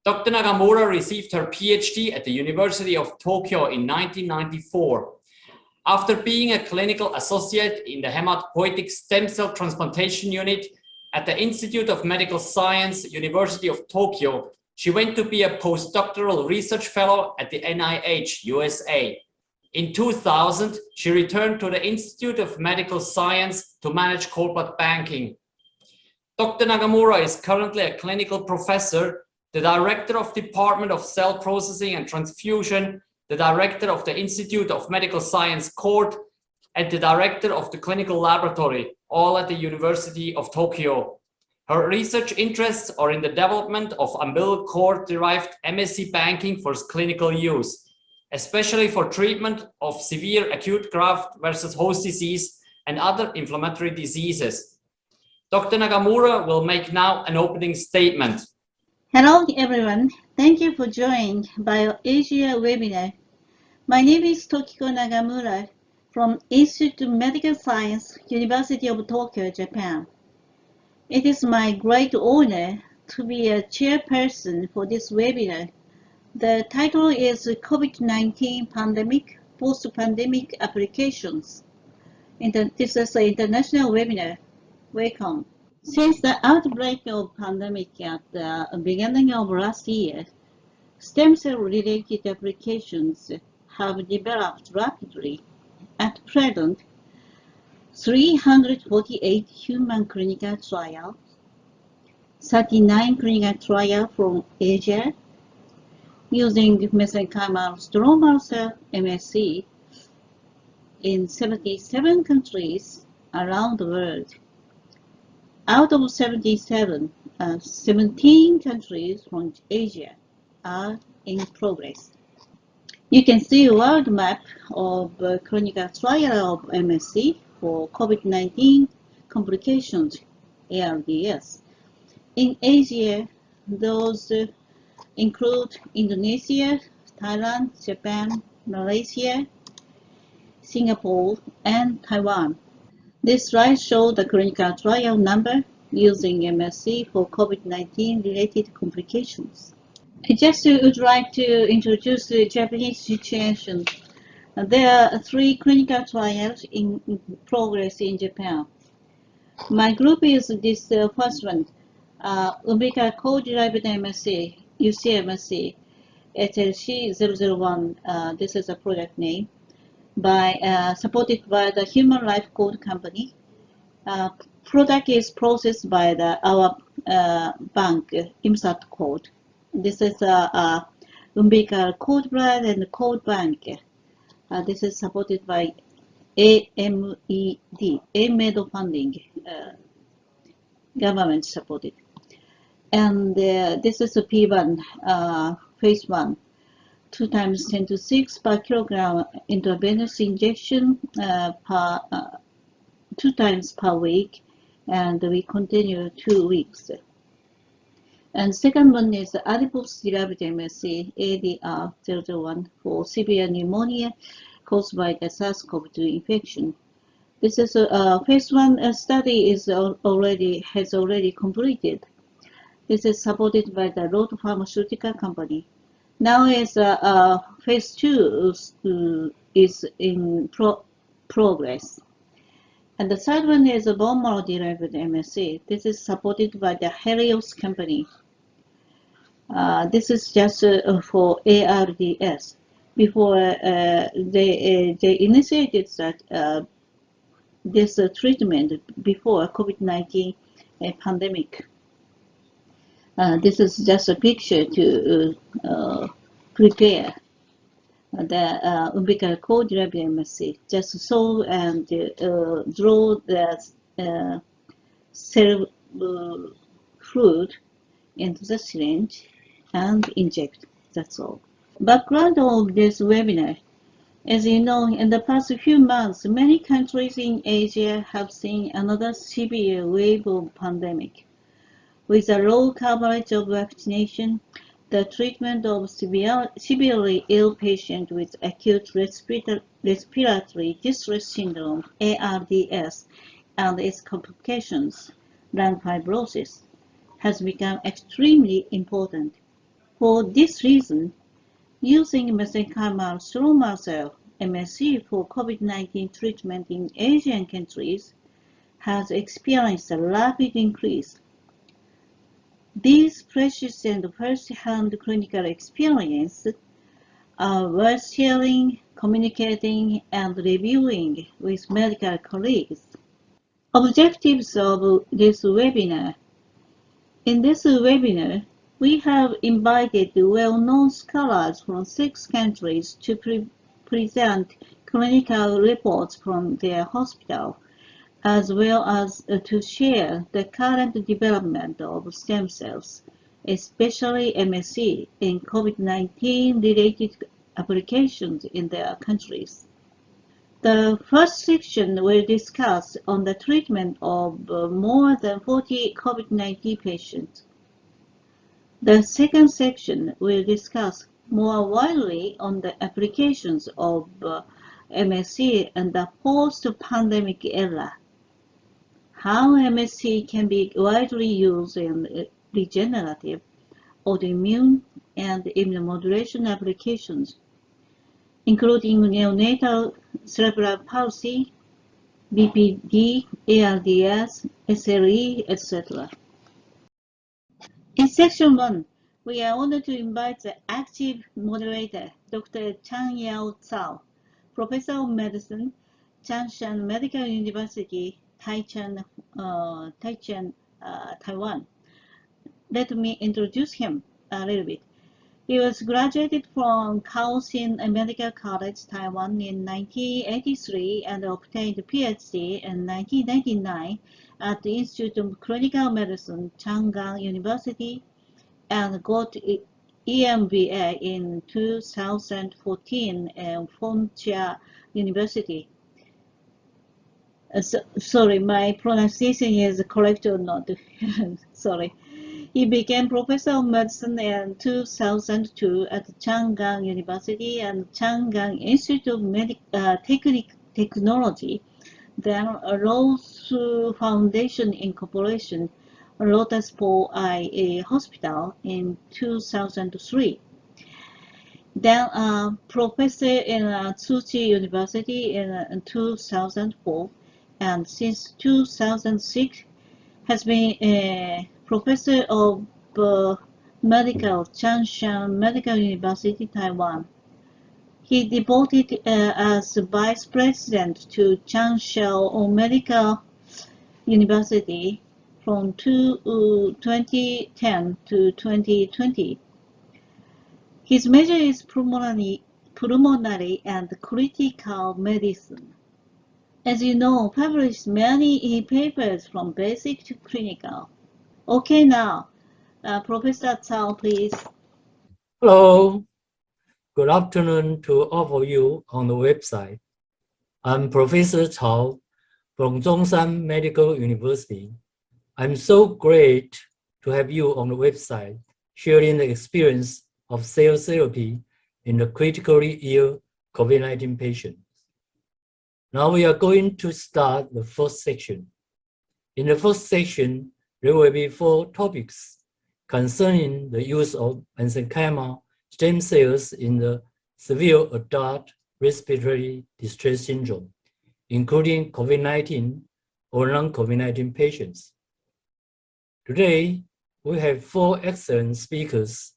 Dr. Nagamura received her PhD at the University of Tokyo in 1994. After being a clinical associate in the hematopoietic stem cell transplantation unit at the Institute of Medical Science, University of Tokyo, she went to be a postdoctoral research fellow at the NIH, USA. In 2000, she returned to the Institute of Medical Science to manage corporate banking. Dr. Nagamura is currently a clinical professor, the director of Department of Cell Processing and Transfusion, the director of the Institute of Medical Science Cord, and the director of the clinical laboratory, all at the University of Tokyo. Her research interests are in the development of umbilical cord-derived MSC banking for clinical use, especially for treatment of severe acute graft versus host disease and other inflammatory diseases. Dr. Nagamura will make now an opening statement. Hello everyone, thank you for joining BioAsia webinar. My name is Tokiko Nagamura from Institute of Medical Science, University of Tokyo, Japan. It is my great honor to be a chairperson for this webinar. The title is COVID-19 Pandemic, Post-Pandemic Applications. This is an international webinar. Welcome. Since the outbreak of pandemic at the beginning of last year, stem cell-related applications have developed rapidly. At present, 348 human clinical trials, 39 clinical trials from Asia, using mesenchymal stromal cell MSC in 77 countries around the world. Out of 77, 17 countries from Asia are in progress. You can see a world map of clinical trial of MSC for COVID-19 complications, ARDS. In Asia, those include Indonesia, Thailand, Japan, Malaysia, Singapore, and Taiwan. This slide shows the clinical trial number using MSC for COVID-19 related complications. I just would like to introduce the Japanese situation. There are 3 clinical trials in progress in Japan. My group is this first one, umbilical cord-derived MSC, UCMSC, HLC001, this is a product name, supported by the Human Life Code Company. Product is processed by our bank, IMSAT code. This is umbilical cord blood and cord bank. This is supported by AMED funding, government supported. And this is a P1, phase 1. 2 times 10 to 6 per kilogram intravenous injection 2 times per week, and we continue 2 weeks. And second one is adipose-derived MSC, ADR001, for severe pneumonia caused by the SARS-CoV-2 infection. This is a phase 1 study has already completed. This is supported by the Road Pharmaceutical Company. Now is phase 2 is in progress. And the third one is a bone marrow derived MSC. This is supported by the Helios company. This is just for ARDS. Before they initiated that this treatment before COVID-19 pandemic. This is just a picture to prepare the umbilical cord-derived MSC. Just sew and draw the cell fluid into the syringe and inject. That's all. Background of this webinar. As you know, in the past few months, many countries in Asia have seen another severe wave of pandemic. With a low coverage of vaccination, the treatment of severely ill patients with acute respiratory distress syndrome, ARDS, and its complications, lung fibrosis, has become extremely important. For this reason, using mesenchymal stromal cell MSC for COVID-19 treatment in Asian countries has experienced a rapid increase. These precious and first-hand clinical experiences are worth sharing, communicating, and reviewing with medical colleagues. Objectives of this webinar. In this webinar, we have invited well-known scholars from 6 countries to present clinical reports from their hospital, as well as to share the current development of stem cells, especially MSC, in COVID-19 related applications in their countries. The first section will discuss on the treatment of more than 40 COVID-19 patients. The second section will discuss more widely on the applications of MSC in the post-pandemic era, how MSC can be widely used in regenerative, autoimmune, and immunomodulation applications, including neonatal cerebral palsy, BPD, ARDS, SLE, etc. In Section 1, we are honored to invite the active moderator, Dr. Chang Yao Cao, Professor of Medicine, Changshan Medical University, Taichung, Taiwan. Let me introduce him a little bit. He was graduated from Kaohsiung Medical College, Taiwan in 1983 and obtained a PhD in 1999 at the Institute of Clinical Medicine, Chang'an University, and got EMBA in 2014 at Frontier University. Sorry, my pronunciation is correct or not? Sorry. He became Professor of Medicine in 2002 at Chang'an University and Chang'an Institute of Technology, then Rose Foundation Incorporation, Lotus Po Eye Hospital in 2003. Then Professor in Tsuchi University in 2004, and since 2006 has been a Professor of Medical, Changshan Medical University, Taiwan. He devoted as Vice President to Changshan Medical University from 2010 to 2020. His major is pulmonary and critical medicine. As you know, published many papers from basic to clinical. Okay, now, Professor Cao, please. Hello, good afternoon to all of you on the website. I'm Professor Cao from Zhongshan Medical University. I'm so great to have you on the website sharing the experience of cell therapy in the critically ill COVID-19 patients. Now we are going to start the first section. In the first section, there will be 4 topics concerning the use of mesenchymal stem cells in the severe adult respiratory distress syndrome, including COVID-19 or non-COVID-19 patients. Today, we have 4 excellent speakers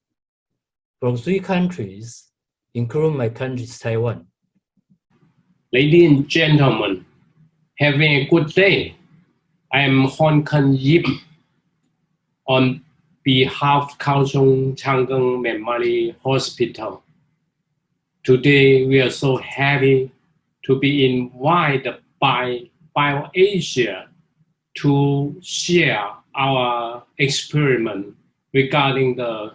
from 3 countries, including my country, Taiwan. Ladies and gentlemen, having a good day. I am Hon Kan Yip on behalf of Kaohsiung Chang'an Memorial Hospital. Today, we are so happy to be invited by BioAsia to share our experiment regarding the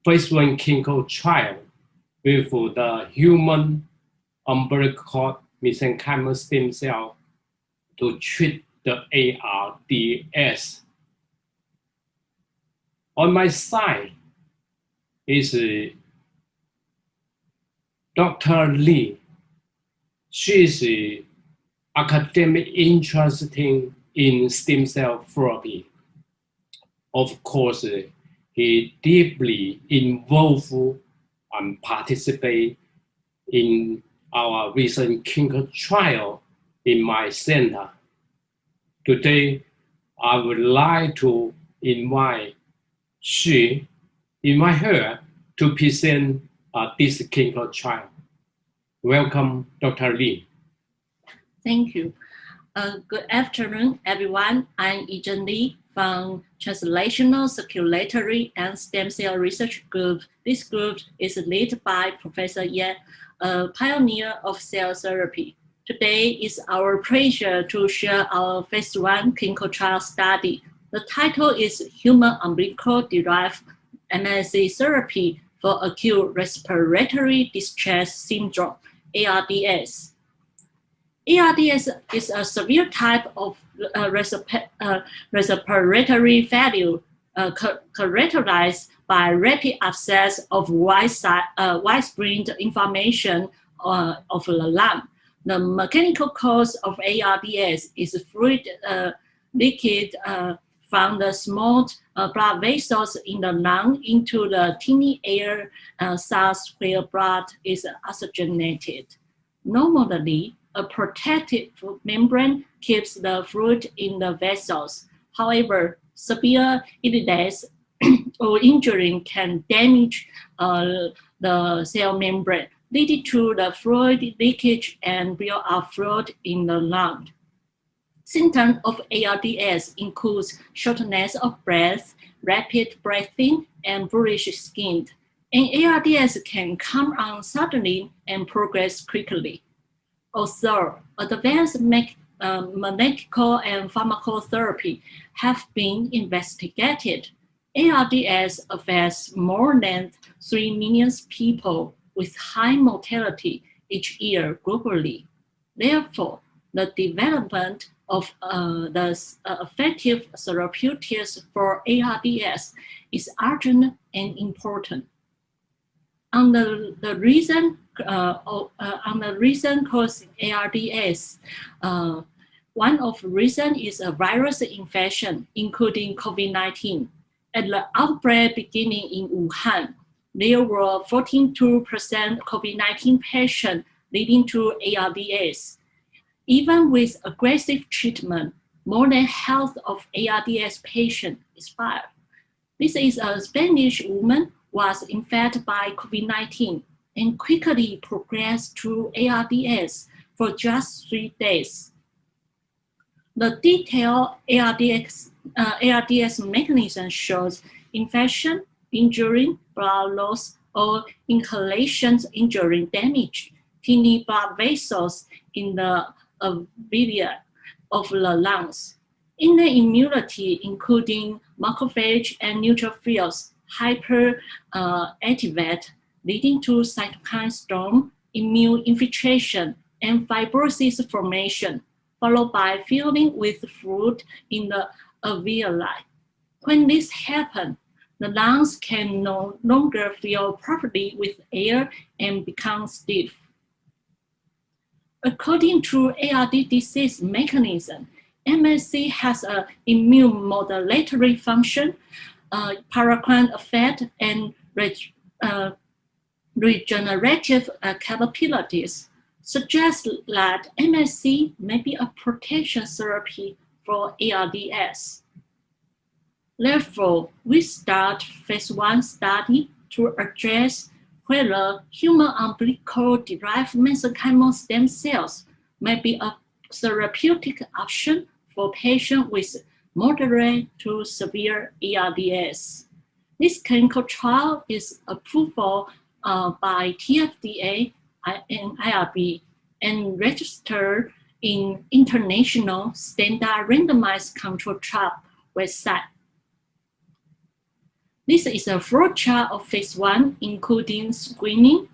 phase 1 clinical trial with the human umbilical cord mesenchymal stem cell to treat the ARDS. On my side is Dr. Lee. She is academic interested in stem cell therapy. Of course, he he deeply involved and participated in our recent clinical trial in my center. Today, I would like to invite her to present this clinical trial. Welcome, Dr. Lee. Thank you. Good afternoon, everyone. I'm Yijen Lee from Translational Circulatory and Stem Cell Research Group. This group is led by Professor Ye, a pioneer of cell therapy. Today is our pleasure to share our phase 1 clinical trial study. The title is Human Umbilical-Derived MSC Therapy for Acute Respiratory Distress Syndrome, ARDS. ARDS is a severe type of respiratory failure characterized by rapid abscess of widespread inflammation of the lung. The mechanical cause of ARDS is fluid leakage from the small blood vessels in the lung into the tiny air cells where blood is oxygenated. Normally, a protective membrane keeps the fluid in the vessels. However, severe illness or injury can damage the cell membrane, leading to the fluid leakage and build-up fluid in the lung. Symptoms of ARDS include shortness of breath, rapid breathing, and bluish skin. And ARDS can come on suddenly and progress quickly. Although advanced medical and pharmacotherapy have been investigated, ARDS affects more than 3 million people with high mortality each year globally. Therefore, the development of the effective therapeutics for ARDS is urgent and important. On the reason causing ARDS, one of the reasons is a virus infection, including COVID-19. At the outbreak beginning in Wuhan, there were 42% COVID-19 patients leading to ARDS. Even with aggressive treatment, more than half of ARDS patients expired. This is a Spanish woman was infected by COVID-19 and quickly progressed to ARDS for just 3 days. The detailed ARDS mechanism shows infection, injury, blood loss, or inhalation injury damage tiny blood vessels in the alveoli of the lungs. Innate immunity, including macrophage and neutrophils, hyperactivate, leading to cytokine storm, immune infiltration, and fibrosis formation, followed by filling with fluid in the alveoli. When this happens, the lungs can no longer fill properly with air and become stiff. According to ARD disease mechanism, MSC has an immune modulatory function, paracrine effect, and regenerative capabilities, suggest that MSC may be a protection therapy for ARDS. Therefore, we start phase 1 study to address whether human umbilical-derived mesenchymal stem cells may be a therapeutic option for patients with moderate to severe ARDS. This clinical trial is approved by TFDA and IRB and registered in International Standard Randomized Control Trial website. This is a flowchart of phase 1, including screening,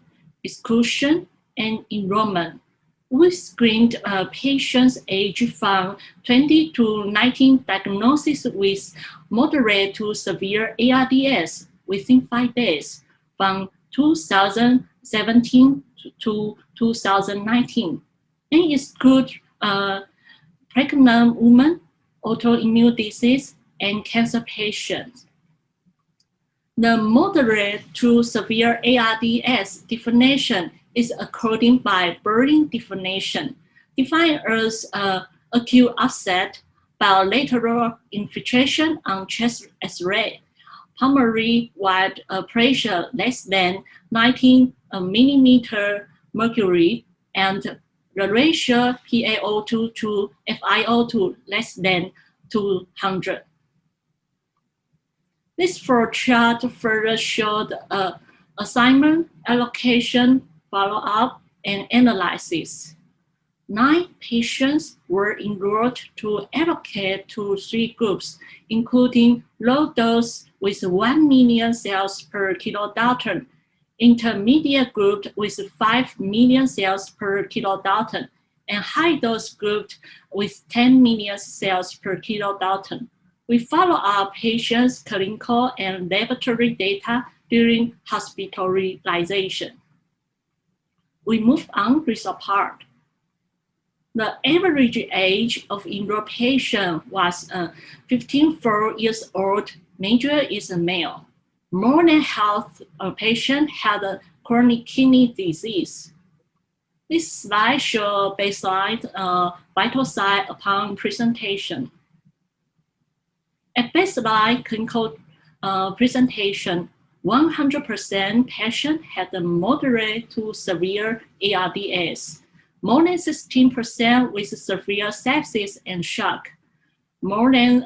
exclusion, and enrollment. We screened patients aged from 20 to 19 diagnosis with moderate to severe ARDS within 5 days from 2017 to 2019, and exclude pregnant women, autoimmune disease, and cancer patients. The moderate to severe ARDS definition is according by Berlin definition, defined as acute upset, bilateral infiltration on chest X-ray, pulmonary wide pressure less than 19 millimeter mercury, and the ratio PaO2 to FiO2 less than 200. This flow chart further showed assignment, allocation, follow-up, and analysis. 9 patients were enrolled to allocate to 3 groups, including low dose with 1 million cells per kilodalton, intermediate group with 5 million cells per kilodalton, and high dose group with 10 million cells per kilodalton. We follow up patients' clinical and laboratory data during hospitalization. We move on result part. The average age of enrolled patient was 15 years old, major is a male. More than half of patients had a chronic kidney disease. This slide shows baseline vital sign upon presentation. At baseline clinical presentation, 100% patient had a moderate to severe ARDS, more than 16% with severe sepsis and shock, more than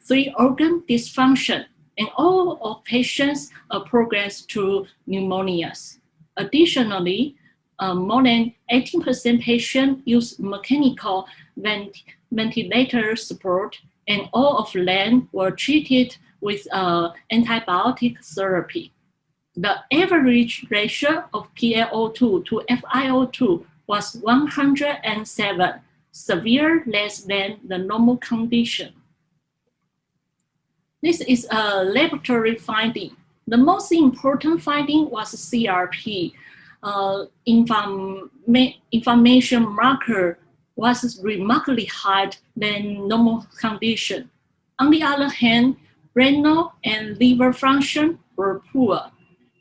3 organ dysfunction, and all of patients progressed to pneumonias. Additionally, more than 18% patients use mechanical ventilator support, and all of them were treated with antibiotic therapy. The average ratio of PaO2 to FiO2 was 107, severe less than the normal condition. This is a laboratory finding. The most important finding was CRP. Inflammation marker was remarkably higher than normal condition. On the other hand, renal and liver function were poor.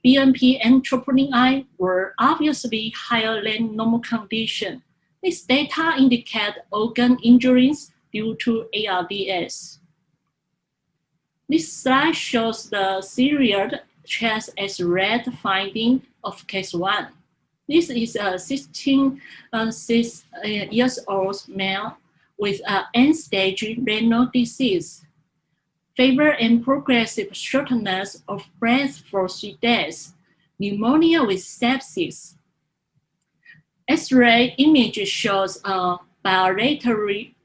BNP and troponin I were obviously higher than normal condition. This data indicate organ injuries due to ARDS. This slide shows the serial chest X-ray finding of case 1. This is a 16 years old male with end-stage renal disease, fever and progressive shortness of breath for 3 days, pneumonia with sepsis. X-ray image shows bilateral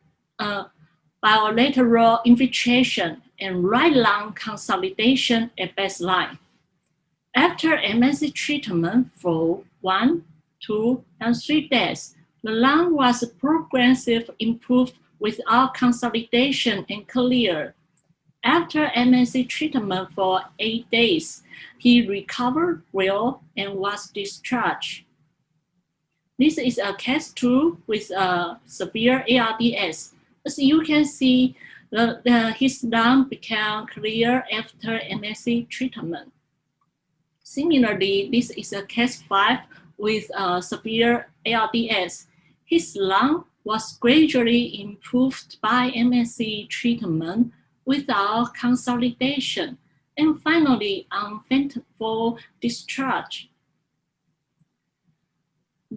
infiltration and right lung consolidation at baseline. After MSC treatment for 1, 2, and 3 days, the lung was progressive improved without consolidation and clear. After MSC treatment for 8 days, he recovered well and was discharged. This is a case 2 with severe ARDS. As you can see, his lung became clear after MSC treatment. Similarly, this is a case 5 with severe ARDS. His lung was gradually improved by MSC treatment without consolidation, and finally uneventful discharge.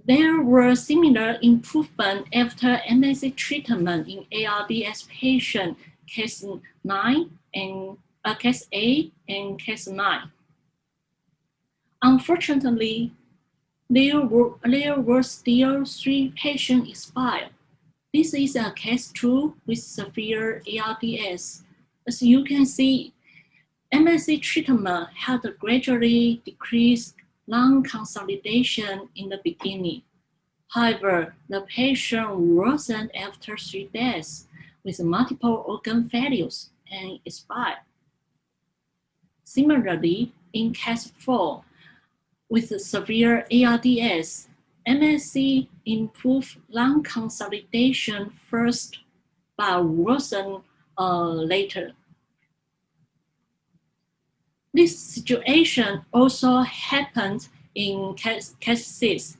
There were similar improvements after MSC treatment in ARDS patient case 9 and case 8 and case 9. Unfortunately, there were still 3 patients expired. This is a case 2 with severe ARDS. As you can see, MSC treatment had a gradually decreased lung consolidation in the beginning. However, the patient worsened after 3 days with multiple organ failures and expired. Similarly, in case 4, with severe ARDS, MSC improved lung consolidation first, but worsened later. This situation also happened in cases.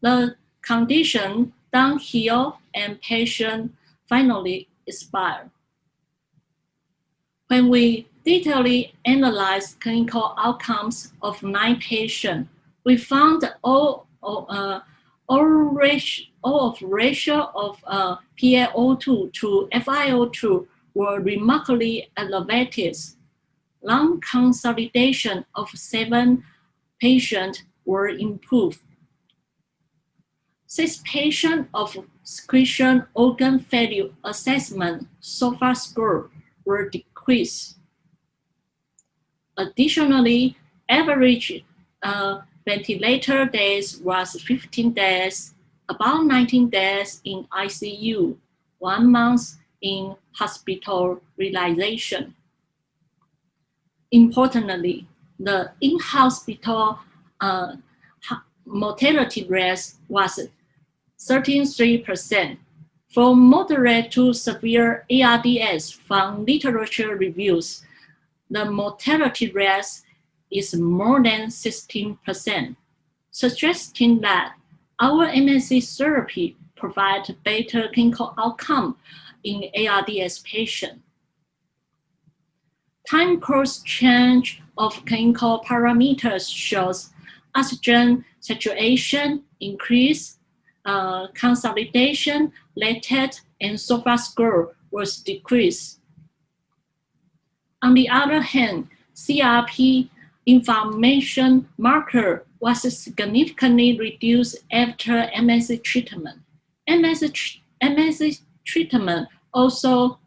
The condition downhill and patient finally expired. When we detailedly analyzed clinical outcomes of 9 patients, we found all ratio of PaO2 to FiO2 were remarkably elevated. Lung consolidation of 7 patients were improved. 6 patients of secretion organ failure assessment SOFA score were decreased. Additionally, average ventilator days was 15 days, about 19 days in ICU, 1 month in hospitalization. Importantly, the in-hospital mortality rate was 33%. For moderate to severe ARDS from literature reviews, the mortality rate is more than 16%, suggesting that our MSC therapy provides better clinical outcome in ARDS patients. Time course change of clinical parameters shows oxygen saturation increase, consolidation, lactate, and SOFA score was decreased. On the other hand, CRP inflammation marker was significantly reduced after MSC treatment. MSC treatment also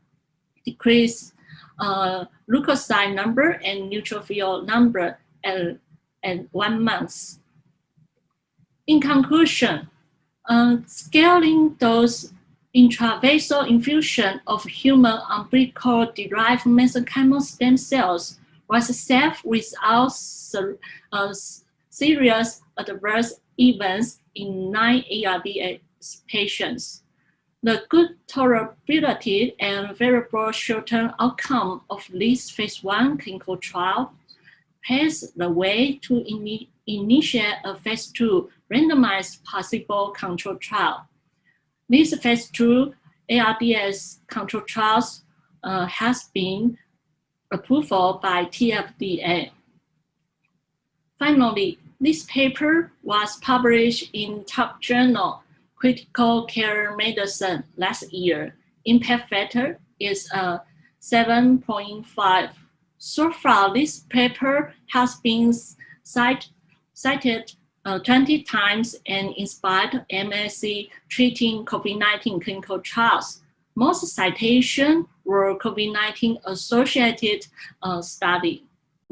decreased leukocyte number and neutrophil number at 1 month. In conclusion, scaling dose intravasal infusion of human umbilical-derived mesenchymal stem cells was safe without serious adverse events in 9 ARDS patients. The good tolerability and favorable short-term outcome of this phase 1 clinical trial paves the way to initiate a phase 2 randomized placebo-controlled trial. This phase 2 ARDS control trials has been approved by TFDA. Finally, this paper was published in top journal Critical Care Medicine last year. Impact factor is 7.5. So far, this paper has been cited 20 times and inspired MSC treating COVID-19 clinical trials. Most citations were COVID-19 associated study.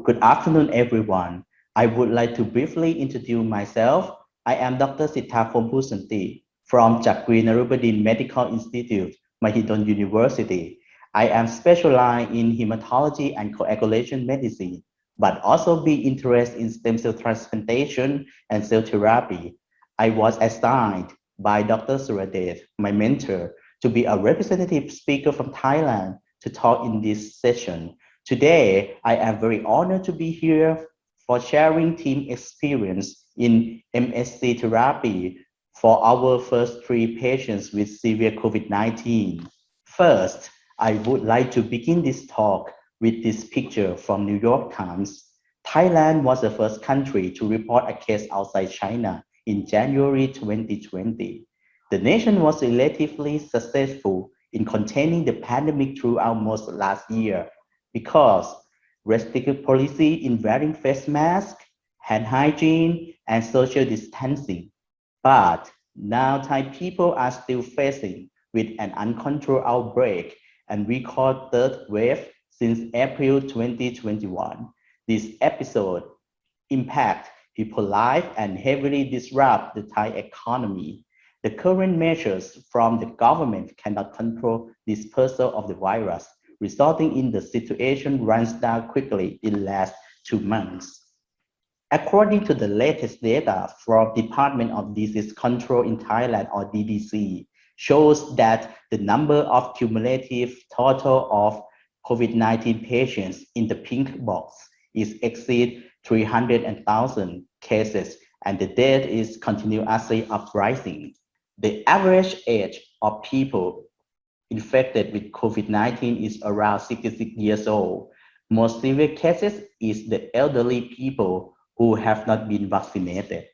Good afternoon, everyone. I would like to briefly introduce myself. I am Dr. Siddharth Pusanti from Chakri Narubadin Medical Institute, Mahidol University. I am specialized in hematology and coagulation medicine, but also be interested in stem cell transplantation and cell therapy. I was assigned by Dr. Suradev, my mentor, to be a representative speaker from Thailand to talk in this session. Today, I am very honored to be here for sharing team experience in MSC therapy for our first 3 patients with severe COVID-19. First, I would like to begin this talk with this picture from New York Times. Thailand was the first country to report a case outside China in January 2020. The nation was relatively successful in containing the pandemic throughout most last year because restrictive policy in wearing face masks, hand hygiene, and social distancing. But now Thai people are still facing with an uncontrolled outbreak and record third wave since April 2021. This episode impact people's life and heavily disrupt the Thai economy. The current measures from the government cannot control dispersal of the virus, resulting in the situation runs down quickly in the last 2 months. According to the latest data from Department of Disease Control in Thailand, or DDC, shows that the number of cumulative total of COVID-19 patients in the pink box is exceed 300,000 cases, and the death is continuously uprising. The average age of people infected with COVID-19 is around 66 years old. Most severe cases is the elderly people who have not been vaccinated.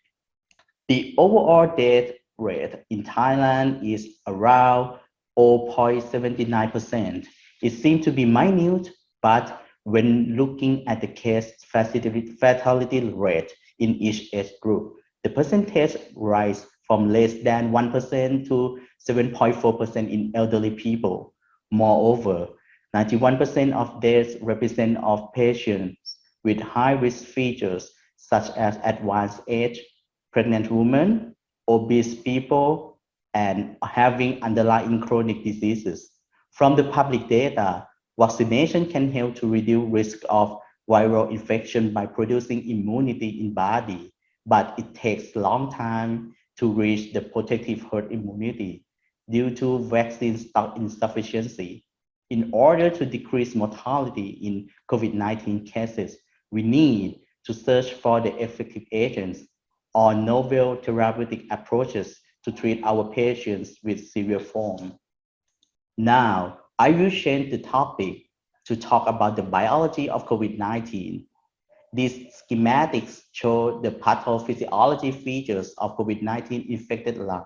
The overall death rate in Thailand is around 0.79%. It seems to be minute, but when looking at the case fatality rate in each age group, the percentage rise from less than 1% to 7.4% in elderly people. Moreover, 91% of deaths represent of patients with high-risk features such as advanced age, pregnant women, obese people, and having underlying chronic diseases. From the public data, vaccination can help to reduce risk of viral infection by producing immunity in body, but it takes a long time to reach the protective herd immunity due to vaccine stock insufficiency. In order to decrease mortality in COVID-19 cases, we need to search for the effective agents or novel therapeutic approaches to treat our patients with severe form. Now, I will change the topic to talk about the biology of COVID-19. These schematics show the pathophysiology features of COVID-19 infected lung.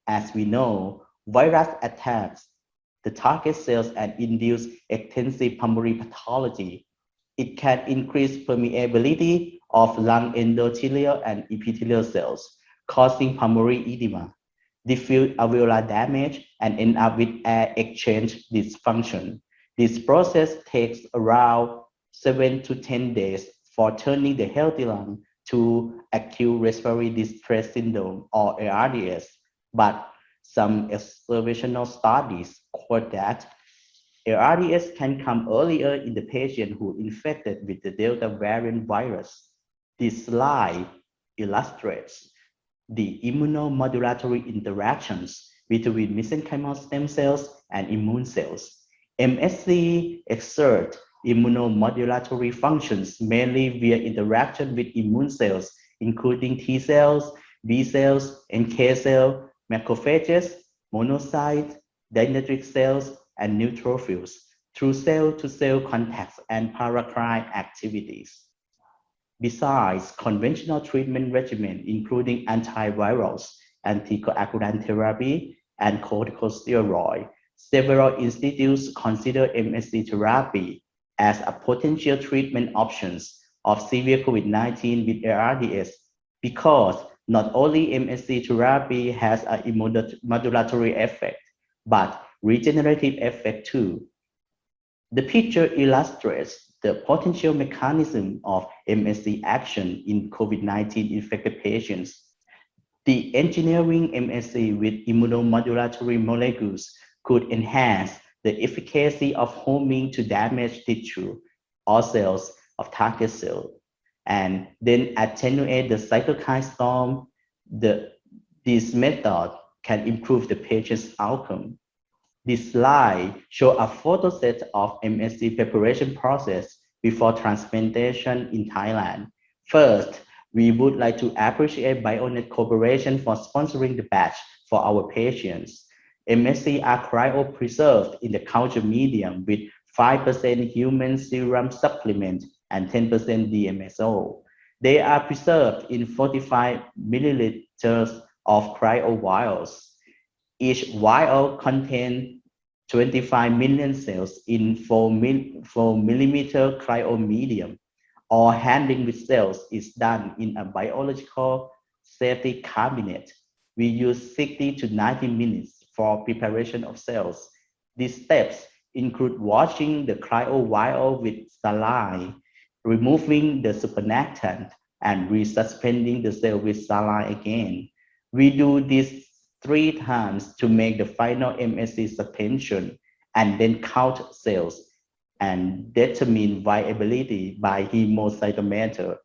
As we know, virus attacks the target cells and induce extensive pulmonary pathology. It can increase permeability of lung endothelial and epithelial cells, causing pulmonary edema, diffuse alveolar damage, and end up with air exchange dysfunction. This process takes around 7 to 10 days for turning the healthy lung to acute respiratory distress syndrome or ARDS, but some observational studies quote that ARDS can come earlier in the patient who infected with the Delta variant virus. This slide illustrates the immunomodulatory interactions between mesenchymal stem cells and immune cells. MSC exert immunomodulatory functions mainly via interaction with immune cells, including T cells, B cells, NK cells, macrophages, monocytes, dendritic cells, and neutrophils through cell-to-cell contacts and paracrine activities. Besides conventional treatment regimen, including antivirals, anticoagulant therapy, and corticosteroid, several institutes consider MSC therapy as a potential treatment options of severe COVID-19 with ARDS because not only MSC therapy has an immunomodulatory effect, but regenerative effect too. The picture illustrates the potential mechanism of MSC action in COVID-19 infected patients. The engineering MSC with immunomodulatory molecules could enhance the efficacy of homing to damaged tissue or cells of target cell, and then attenuate the cytokine storm. This method can improve the patient's outcome. This slide shows a photo set of MSC preparation process before transplantation in Thailand. First, we would like to appreciate Bionet Corporation for sponsoring the batch for our patients. MSC are cryopreserved in the culture medium with 5% human serum supplement and 10% DMSO. They are preserved in 45 milliliters of cryo vials. Each vial contains 25 million cells in 4 millimeter cryo medium. All handling with cells is done in a biological safety cabinet. We use 60 to 90 minutes for preparation of cells. These steps include washing the cryo vial with saline, removing the supernatant, and resuspending the cell with saline again. We do this 3 times to make the final MSC suspension and then count cells and determine viability by hemocytometer.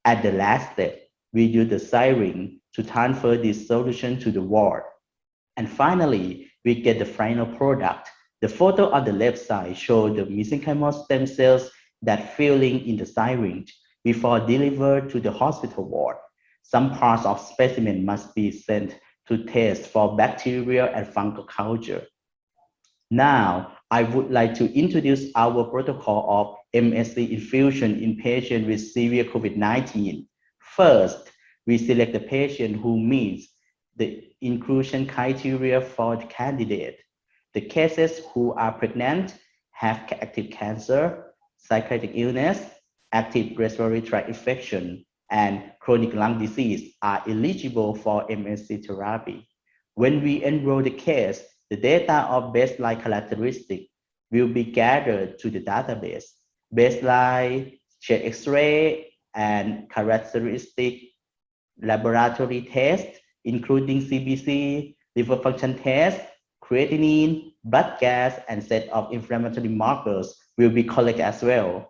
At the last step, we use the syringe to transfer this solution to the ward. And finally, we get the final product. The photo on the left side shows the mesenchymal stem cells that filling in the syringe before delivered to the hospital ward. Some parts of specimen must be sent to test for bacterial and fungal culture. Now, I would like to introduce our protocol of MSC infusion in patients with severe COVID-19. First, we select the patient who meets the inclusion criteria for the candidate. The cases who are pregnant, have active cancer, psychiatric illness, active respiratory tract infection, and chronic lung disease are eligible for MSC therapy. When we enroll the case, the data of baseline characteristics will be gathered to the database. Baseline chest X-ray and characteristic laboratory tests, including CBC, liver function test, creatinine, blood gas, and set of inflammatory markers will be collected as well.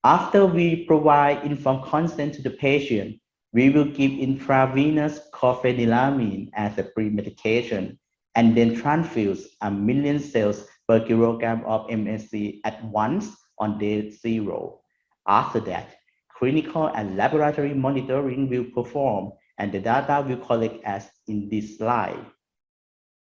After we provide informed consent to the patient, we will give intravenous cofenilamine as a pre-medication and then transfuse 1 million cells per kilogram of MSC at once on day 0. After that, clinical and laboratory monitoring will perform and the data will collect as in this slide.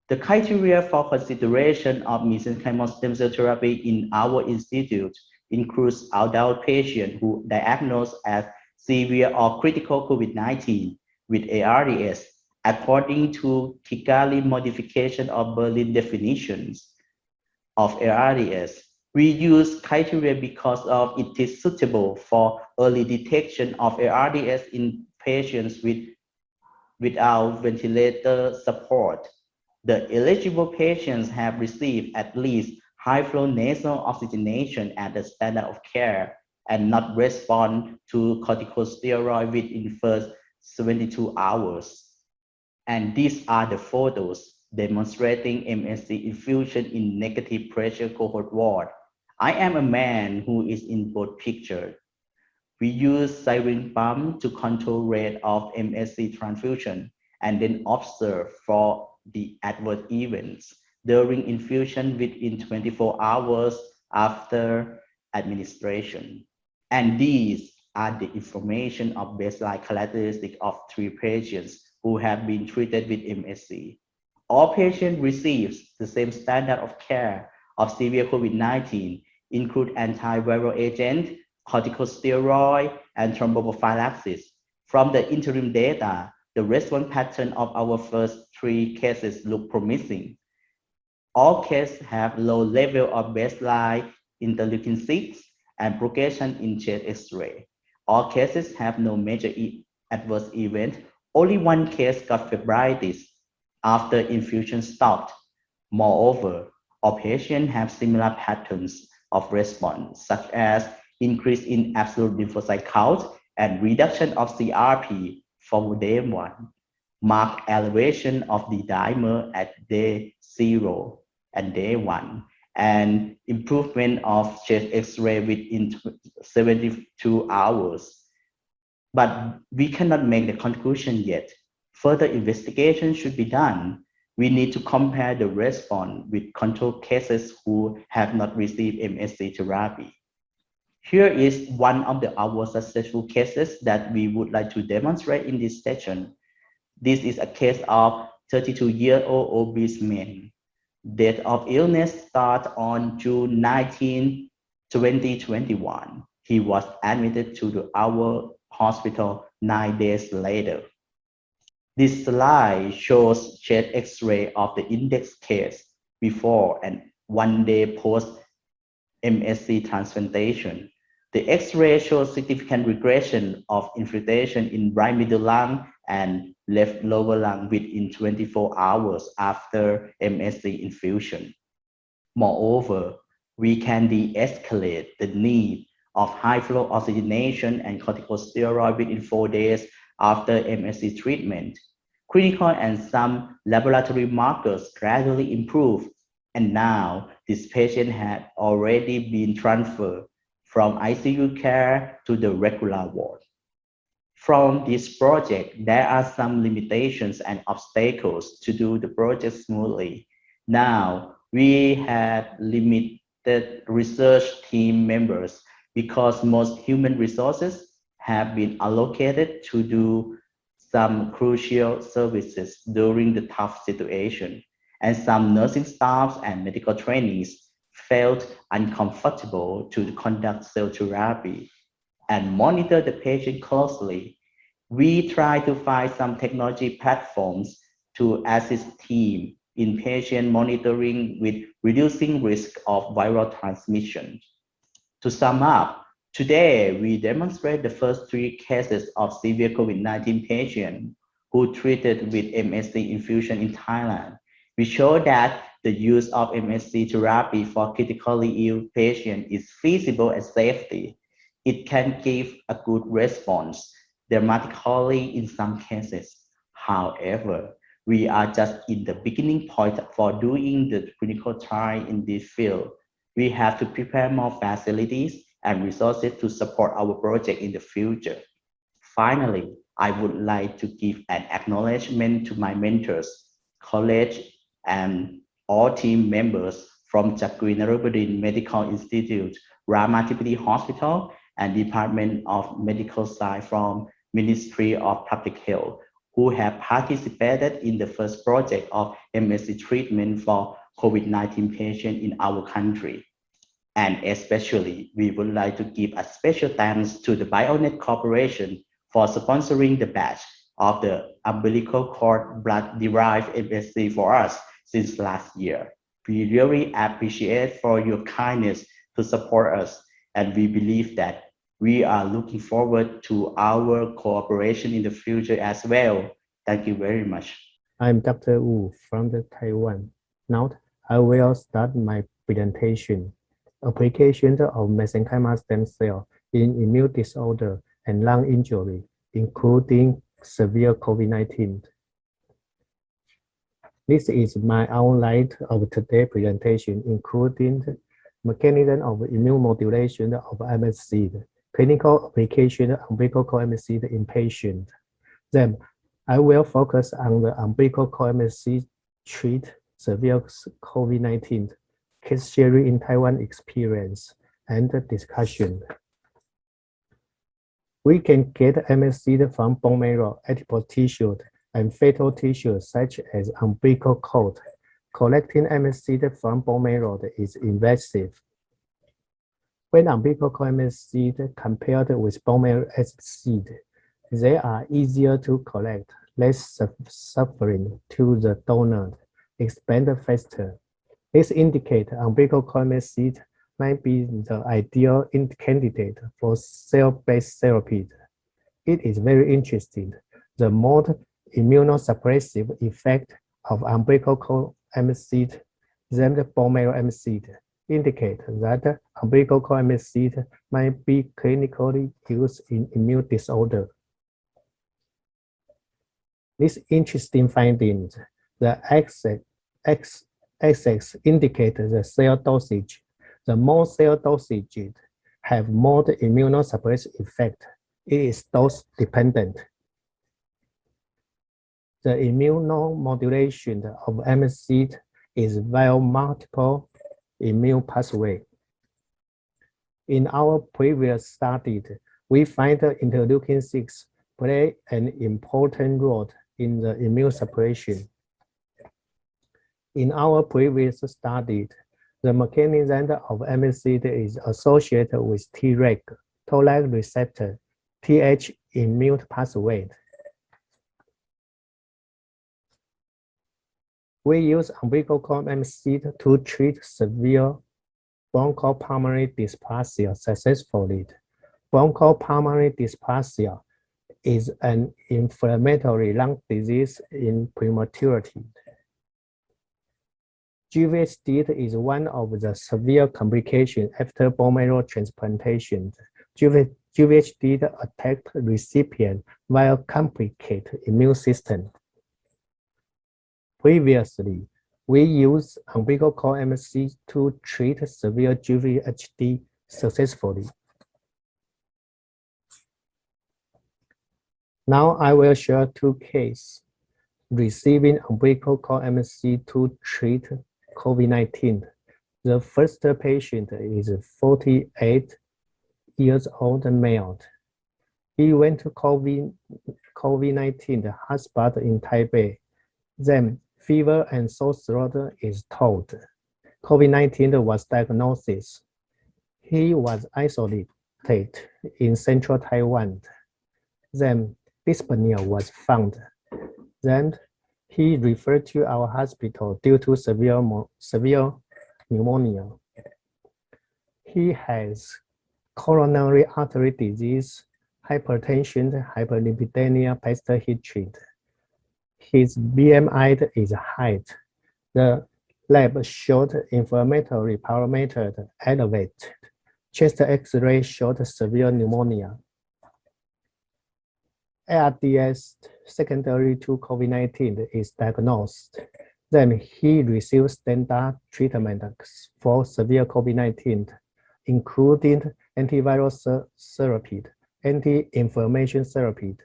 The criteria for consideration of mesenchymal stem cell therapy in our institute includes adult patients who diagnosed as severe or critical COVID-19 with ARDS according to Kigali modification of Berlin definitions of ARDS. We use criteria because of it is suitable for early detection of ARDS in patients without ventilator support. The eligible patients have received at least high-flow nasal oxygenation as the standard of care and not respond to corticosteroid within the first 72 hours. And these are the photos demonstrating MSC infusion in negative pressure cohort ward. I am a man who is in both pictures. We use syringe pump to control rate of MSC transfusion and then observe for the adverse events during infusion within 24 hours after administration. And these are the information of baseline characteristics of 3 patients who have been treated with MSC. All patients receive the same standard of care of severe COVID-19, include antiviral agent, corticosteroid, and thromboprophylaxis. From the interim data, the response pattern of our first 3 cases look promising. All cases have low level of baseline interleukin-6 and progression in chest X-ray. All cases have no major adverse event. Only 1 case got febrile after infusion stopped. Moreover, all patients have similar patterns of response, such as increase in absolute lymphocyte count and reduction of CRP from day 1, marked elevation of the dimer at day 0 and day 1, and improvement of chest X-ray within 72 hours. But we cannot make the conclusion yet. Further investigation should be done. We need to compare the response with control cases who have not received MSC therapy. Here is one of our successful cases that we would like to demonstrate in this session. This is a case of 32-year-old obese man. Date of illness starts on June 19, 2021. He was admitted to our hospital 9 days later. This slide shows chest X-ray of the index case before and 1 day post MSC transplantation. The X-ray shows significant regression of infiltration in right middle lung and left lower lung within 24 hours after MSC infusion. Moreover, we can de-escalate the need of high-flow oxygenation and corticosteroid within 4 days after MSC treatment. Clinical and some laboratory markers gradually improve, and now this patient had already been transferred from ICU care to the regular ward. From this project, there are some limitations and obstacles to do the project smoothly. Now, we have limited research team members because most human resources have been allocated to do some crucial services during the tough situation, and some nursing staffs and medical trainees felt uncomfortable to conduct cell therapy and monitor the patient closely. We try to find some technology platforms to assist team in patient monitoring with reducing risk of viral transmission. To sum up, today we demonstrate the first 3 cases of severe COVID-19 patients who treated with MSC infusion in Thailand. We show that the use of MSC therapy for critically ill patients is feasible and safety. It can give a good response, dramatically in some cases. However, we are just in the beginning point for doing the clinical trial in this field. We have to prepare more facilities and resources to support our project in the future. Finally, I would like to give an acknowledgement to my mentors, colleagues, and all team members from Jaquin Medical Institute, Ramatipati Hospital, and Department of Medical Science from Ministry of Public Health, who have participated in the first project of MSC treatment for COVID-19 patients in our country. And especially, we would like to give a special thanks to the Bionet Corporation for sponsoring the batch of the umbilical cord blood-derived MSC for us since last year. We really appreciate for your kindness to support us, and we believe that we are looking forward to our cooperation in the future as well. Thank you very much. I'm Dr. Wu from Taiwan. Now I will start my presentation. Application of mesenchymal stem cell in immune disorder and lung injury, including severe COVID-19. This is my outline of today's presentation, including the mechanism of immune modulation of MSC, clinical application of umbilical cord MSC in patients. Then I will focus on the umbilical cord MSC treat severe COVID-19 case sharing in Taiwan experience and discussion. We can get MSC from bone marrow, adipose tissue, and fetal tissue such as umbilical cord. Collecting MSC from bone marrow is invasive. When umbilical cord MSC compared with bone marrow MSC, they are easier to collect, less suffering to the donor, expand faster. This indicates umbilical cord MSC might be the ideal candidate for cell-based therapy. It is very interesting. The more immunosuppressive effect of umbilical cord MSC than the bone marrow MSC indicate that umbilical cord MSC might be clinically used in immune disorder. These interesting findings, the x-axis indicate the cell dosage. The more cell dosage have more immunosuppressive effect. It is dose dependent. The immunomodulation of MSC is via multiple immune pathways. In our previous study, we find interleukin-6 play an important role in the immune suppression. In our previous study, the mechanism of MSC is associated with Treg, toll-like receptor, Th immune pathway. We use umbilical cord MSC to treat severe bronchopulmonary dysplasia successfully. Bronchopulmonary dysplasia is an inflammatory lung disease in prematurity. GVHD is one of the severe complications after bone marrow transplantation. GVHD attacks recipient via complicated immune system. Previously, we used umbilical cord MSC to treat severe GVHD successfully. Now I will share 2 cases receiving umbilical cord MSC to treat COVID-19. The first patient is 48 years old male. He went to COVID-19 hotspot in Taipei. Then fever and sore throat is told. COVID-19 was diagnosed. He was isolated in central Taiwan. Then dyspnea was found. Then he referred to our hospital due to severe pneumonia. He has coronary artery disease, hypertension, hyperlipidemia, past history. His BMI is high. The lab showed inflammatory parameters elevated. Chest X-ray showed severe pneumonia. ARDS secondary to COVID-19 is diagnosed. Then he received standard treatment for severe COVID-19, including antiviral therapy, anti-inflammation therapy,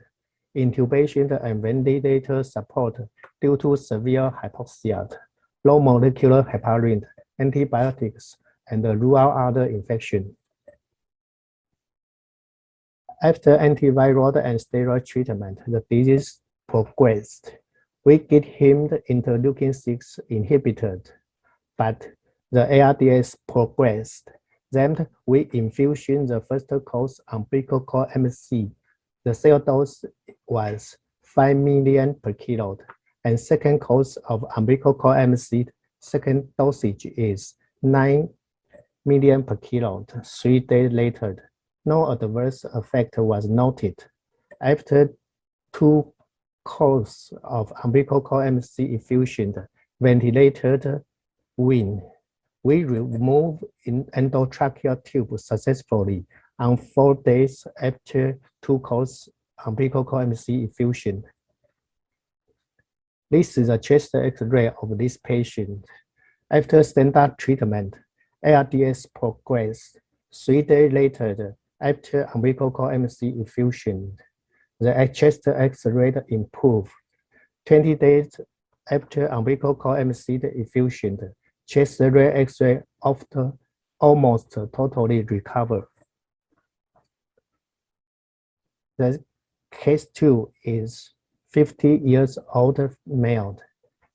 intubation and ventilator support due to severe hypoxia, low molecular heparin, antibiotics, and rule out other infection. After antiviral and steroid treatment, the disease progressed. We give him the interleukin-6 inhibitor, but the ARDS progressed. Then we infusion the first course umbilical cord MC. The cell dose was 5 million per kilo, and second course of umbilical cord MC, second dosage is 9 million per kilo. 3 days later, no adverse effect was noted. After 2 courses of umbilical cord MC infusion, ventilated win. We removed endotracheal tube successfully on 4 days after 2 courses umbilical cord MC infusion. This is a chest X-ray of this patient. After standard treatment, ARDS progressed. 3 days later, after umbilical cord MC infusion, the chest X-ray improved. 20 days after umbilical cord MC infusion, chest X-ray after almost totally recovered. The case 2 is 50 years old male.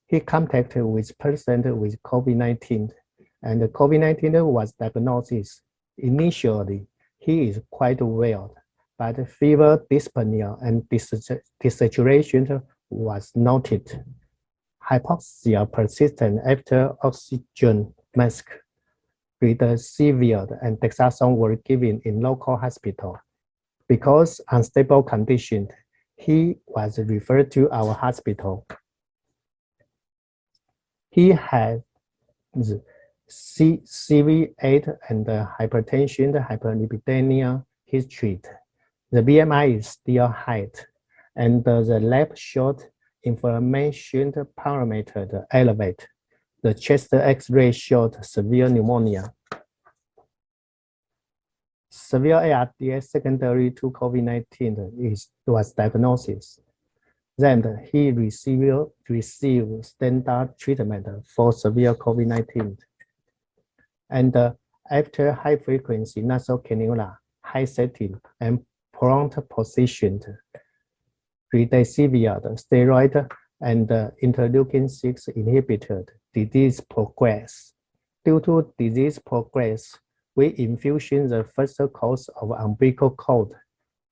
He contacted with person with COVID-19, and COVID-19 was diagnosed. Initially, he is quite well, but fever, dyspnea, and desaturation was noted. Hypoxia persistent after oxygen mask. Remdesivir and dexamethasone were given in local hospital. Because unstable condition, he was referred to our hospital. He had CV8 and hypertension, hyperlipidemia history. The BMI is still high, and the lab showed inflammation parameter elevate. The chest X-ray showed severe pneumonia. Severe ARDS secondary to COVID-19 was diagnosed. Then he received standard treatment for severe COVID-19. And after high frequency nasal cannula, high setting, and prompt position, remdesivir, steroid, and interleukin-6 inhibitor, disease progress. Due to disease progress, we infusion the first course of umbilical cord.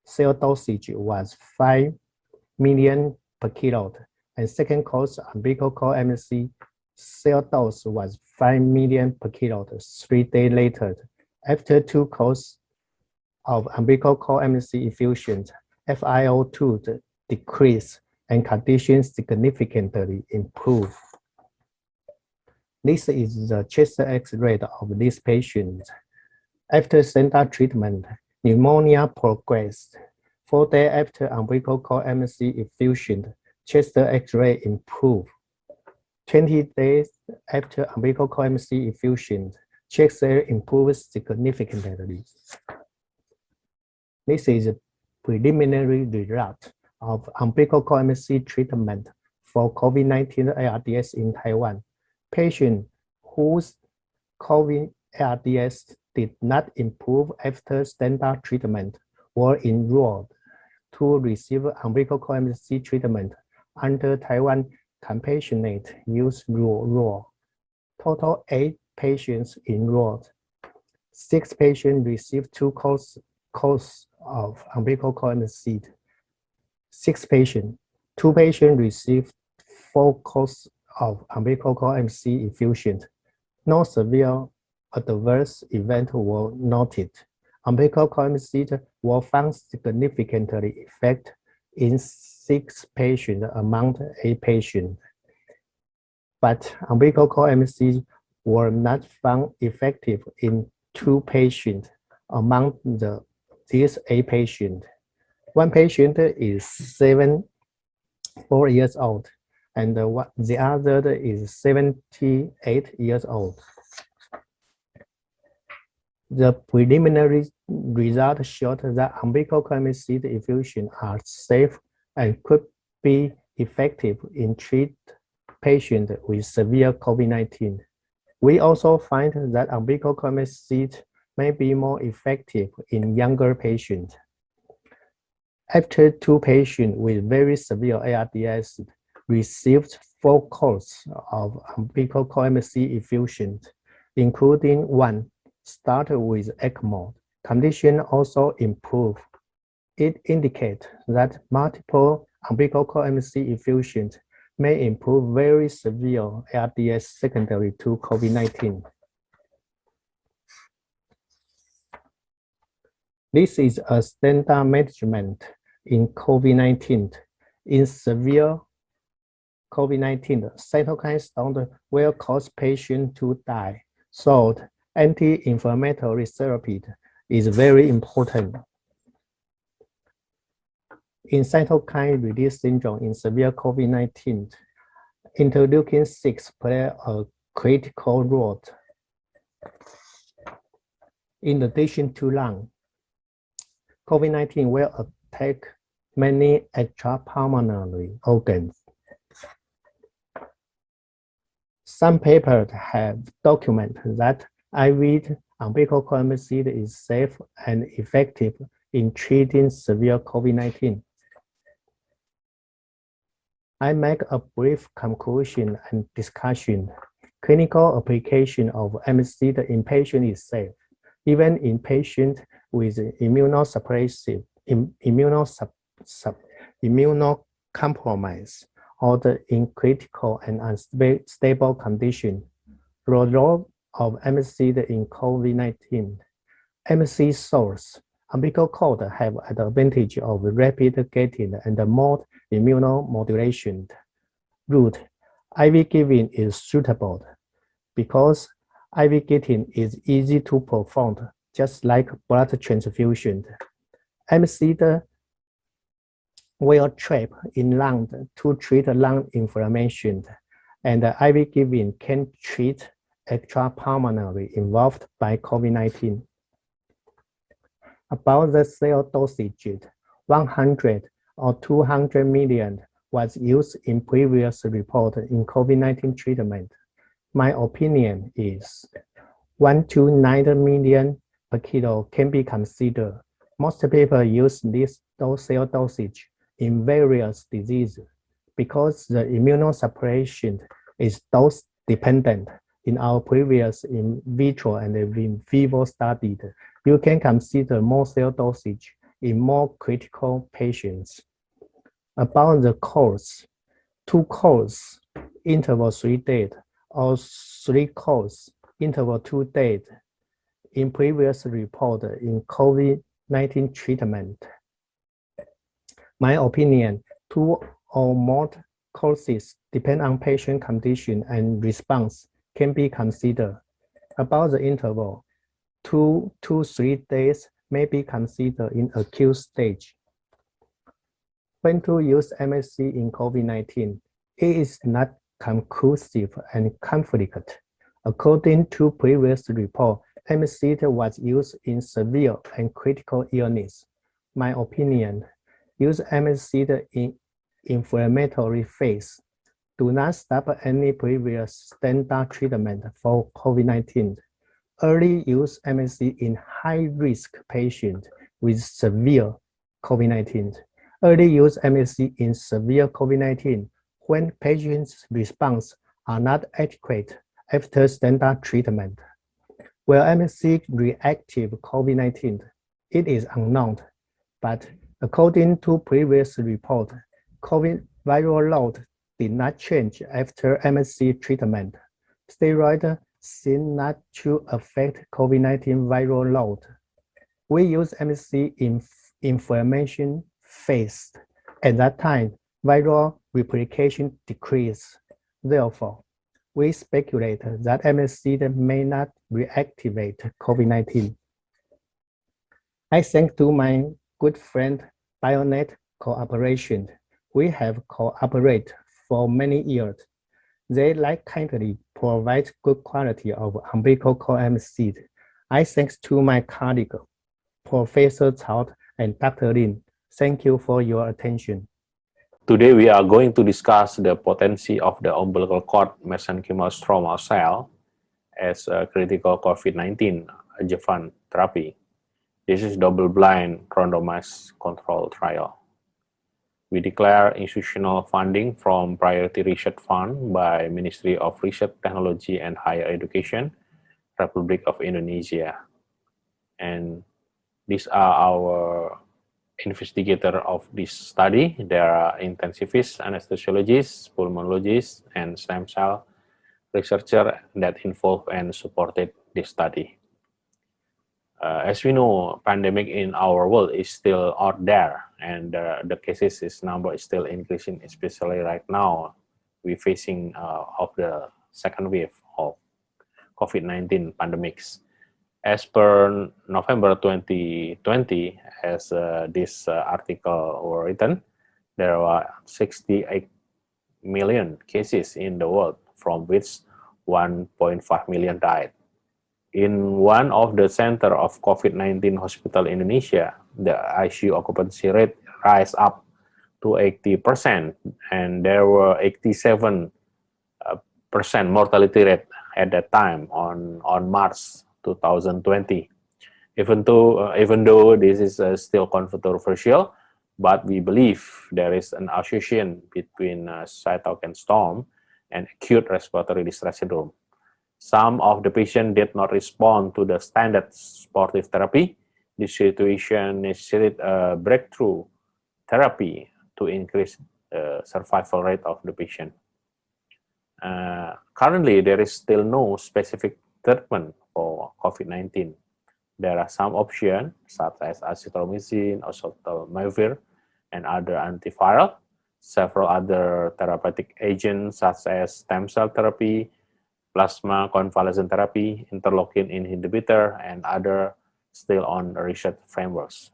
Cell dosage was 5 million per kilo, and second course umbilical cord MC cell dose was 5 million per kilo 3 days later. After 2 courses of umbilical cord MC infusion, FiO2 decreased and conditions significantly improved. This is the chest X-ray of this patient. After standard treatment, pneumonia progressed. 4 days after umbilical cord MC infusion, chest X-ray improved. 20 days after umbilical cord MC infusion, chest X-ray improved significantly. This is a preliminary result of umbilical cord MC treatment for COVID-19 ARDS in Taiwan. Patients whose COVID ARDS did not improve after standard treatment were enrolled to receive umbilical cord MSC treatment under Taiwan compassionate use rule. Total 8 patients enrolled. 6 patients received 2 courses of umbilical cord MSC. 6 patients. 2 patients received 4 courses of umbilical cord MSC infusion. No severe adverse events were noted. Umbilical cord MSC were found significantly effective in 6 patients among 8 patients. But umbilical cord MSC were not found effective in 2 patients among these 8 patients. 1 patient is 74 years old, and the other is 78 years old. The preliminary results showed that umbilical cord MSC infusion are safe and could be effective in treating patients with severe COVID-19. We also find that umbilical cord MSC may be more effective in younger patients. After 2 patients with very severe ARDS received 4 courses of umbilical cord MSC infusion, including 1 started with ECMO. Condition also improved. It indicates that multiple umbilical cord MSC infusions may improve very severe ARDS secondary to COVID-19. This is a standard management in COVID-19. In severe COVID-19, cytokine storm will cause patients to die. So anti-inflammatory therapy is very important. In cytokine release syndrome in severe COVID-19, interleukin-6 play a critical role. In addition to lung, COVID-19 will attack many extrapulmonary organs. Some papers have documented that IV umbilical cord MSC is safe and effective in treating severe COVID-19. I make a brief conclusion and discussion. Clinical application of MSC in patients is safe, even in patients with immunocompromised or in critical and unstable condition. The role of MSC in COVID-19. MSC source. Umbilical cord have the advantage of rapid getting and more immunomodulation. Route. IV giving is suitable because IV getting is easy to perform, just like blood transfusion. MSC will trap in lung to treat lung inflammation, and IV giving can treat extrapulmonary involved by COVID-19. About the cell dosage, 100 or 200 million was used in previous report in COVID-19 treatment. My opinion is 1 to 9 million per kilo can be considered. Most people use this cell dosage in various diseases because the immunosuppression is dose dependent. In our previous in vitro and in vivo study, you can consider more cell dosage in more critical patients. About the course, 2 courses, interval 3 days, or 3 courses, interval 2 days, in previous report in COVID-19 treatment. My opinion, 2 or more courses depend on patient condition and response can be considered. About the interval, 2 to 3 days may be considered in acute stage. When to use MSC in COVID-19, it is not conclusive and conflict. According to previous report, MSC was used in severe and critical illness. My opinion, use MSC in inflammatory phase. Do not stop any previous standard treatment for COVID-19. early use MSC in high-risk patients with severe COVID-19. Early use MSC in severe COVID-19 when patients' response are not adequate after standard treatment. While MSC reactive COVID-19, it is unknown, but according to previous report, COVID viral load did not change after MSC treatment. Steroids seem not to affect COVID-19 viral load. We use MSC in inflammation phase. At that time, viral replication decreased. Therefore, we speculate that MSC may not reactivate COVID-19. I thank to my good friend Bionet Cooperation. We have cooperated for many years. They kindly provide good quality of umbilical cord MSC. I thanks to my colleague, Professor Cao and Dr. Lin. Thank you for your attention. Today we are going to discuss the potency of the umbilical cord mesenchymal stromal cell as a critical COVID-19 adjuvant therapy. This is double-blind randomized control trial. We declare institutional funding from Priority Research Fund by Ministry of Research, Technology and Higher Education, Republic of Indonesia. And these are our investigators of this study. There are intensivists, anesthesiologists, pulmonologists, and stem cell researchers that involved and supported this study. As we know, pandemic in our world is still out there, and the cases number is still increasing, especially right now. We're facing of the second wave of COVID-19 pandemics. As per November 2020, as this article was written, there were 68 million cases in the world, from which 1.5 million died. In one of the center of COVID-19 hospital in Indonesia, the ICU occupancy rate rise up to 80%, and there were 87% mortality rate at that time on March 2020. Even though this is still controversial, but we believe there is an association between cytokine storm and acute respiratory distress syndrome. Some of the patients did not respond to the standard supportive therapy. This situation necessitated a breakthrough therapy to increase the survival rate of the patient. Currently, there is still no specific treatment for COVID-19. There are some options such as azithromycin, oseltamivir, and other antiviral. Several other therapeutic agents such as stem cell therapy, plasma convalescent therapy, interleukin inhibitor, and other still on research frameworks.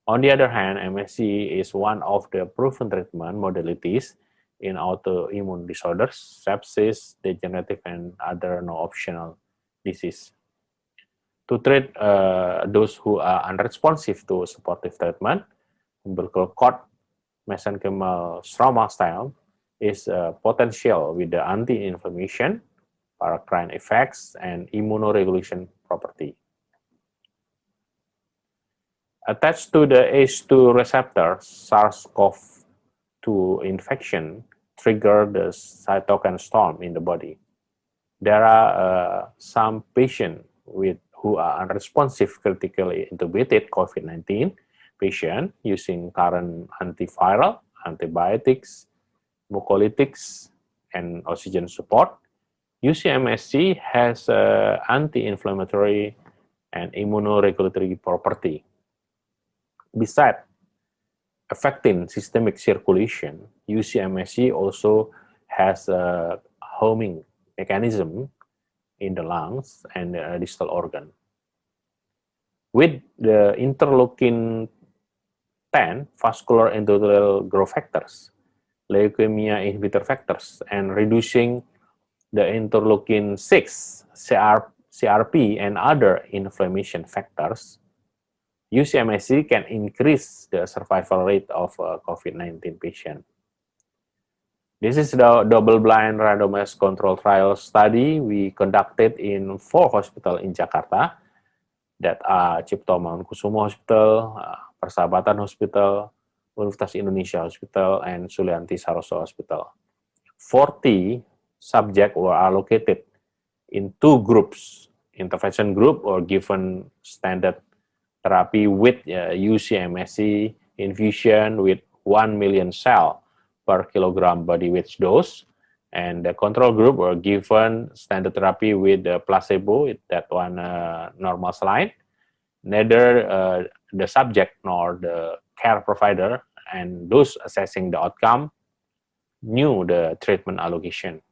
On the other hand, MSC is one of the proven treatment modalities in autoimmune disorders, sepsis, degenerative, and other no-optional disease. To treat those who are unresponsive to supportive treatment, umbilical cord mesenchymal stromal cell is potential with the anti-inflammation, paracrine effects, and immunoregulation property. Attached to the ACE2 receptor, SARS-CoV-2 infection trigger the cytokine storm in the body. There are some patients who are unresponsive critically intubated COVID-19 patient using current antiviral, antibiotics, mucolytics, and oxygen support. UCMSC has anti-inflammatory and immunoregulatory property. Besides affecting systemic circulation, UCMSC also has a homing mechanism in the lungs and the distal organ. With the interleukin 10 vascular endothelial growth factors, leukemia inhibitor factors, and reducing the interleukin 6, CRP, and other inflammation factors, UCMSC can increase the survival rate of a COVID-19 patient. This is the double-blind randomized control trial study we conducted in 4 hospitals in Jakarta, that are Cipto Mangunkusumo Hospital, Persahabatan Hospital, Universitas Indonesia Hospital, and Sulianti Saroso Hospital. 40 subjects were allocated in 2 groups. Intervention group were given standard therapy with UC-MSC infusion with 1 million cell per kilogram body weight dose, and the control group were given standard therapy with the placebo, that one normal saline. Neither the subject nor the care provider and those assessing the outcome knew the treatment allocation.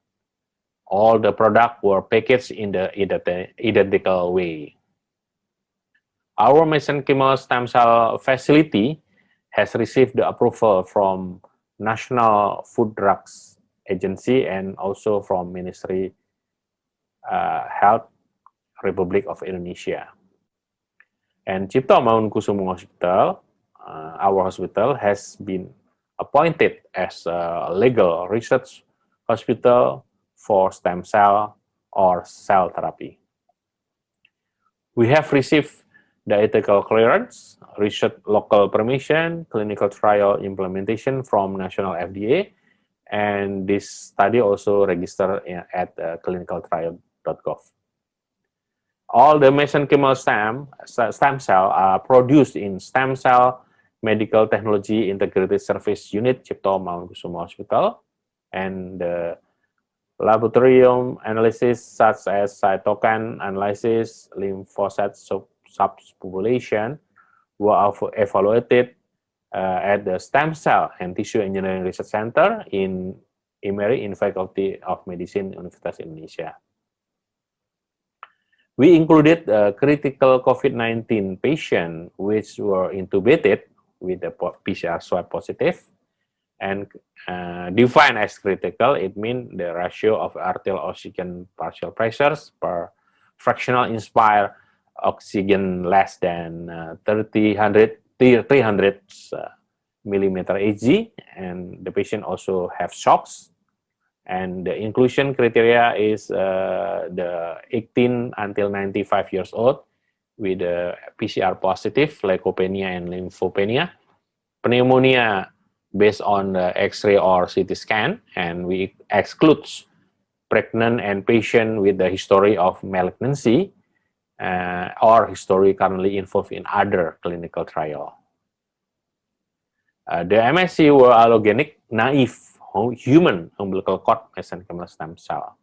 All the products were packaged in the identical way. Our mesenchymal stem cell facility has received the approval from National Food Drugs Agency and also from Ministry Health Republic of Indonesia. And Cipto Mangunkusumo Hospital, our hospital, has been appointed as a legal research hospital for stem cell or cell therapy. We have received the ethical clearance, research local permission, clinical trial implementation from National FDA, and this study also registered at clinicaltrial.gov. All the mesenchymal stem cell are produced in Stem Cell Medical Technology Integrated Service Unit, Cipto Mangunkusumo Hospital, and the laboratorium analysis such as cytokine analysis, lymphocyte subpopulation were evaluated at the Stem Cell and Tissue Engineering Research Center in IMERI in Faculty of Medicine, Universitas Indonesia. We included critical COVID-19 patients which were intubated with a PCR swab positive, and defined as critical, it means the ratio of arterial oxygen partial pressures per fractional inspired oxygen less than 300 millimeter Hg, and the patient also have shocks. And the inclusion criteria is the 18 until 95 years old with PCR positive, leukopenia and lymphopenia, pneumonia based on the X-ray or CT scan, and we exclude pregnant and patient with the history of malignancy or history currently involved in other clinical trial. The MSC were allogenic, naive, human umbilical cord mesenchymal stem cell,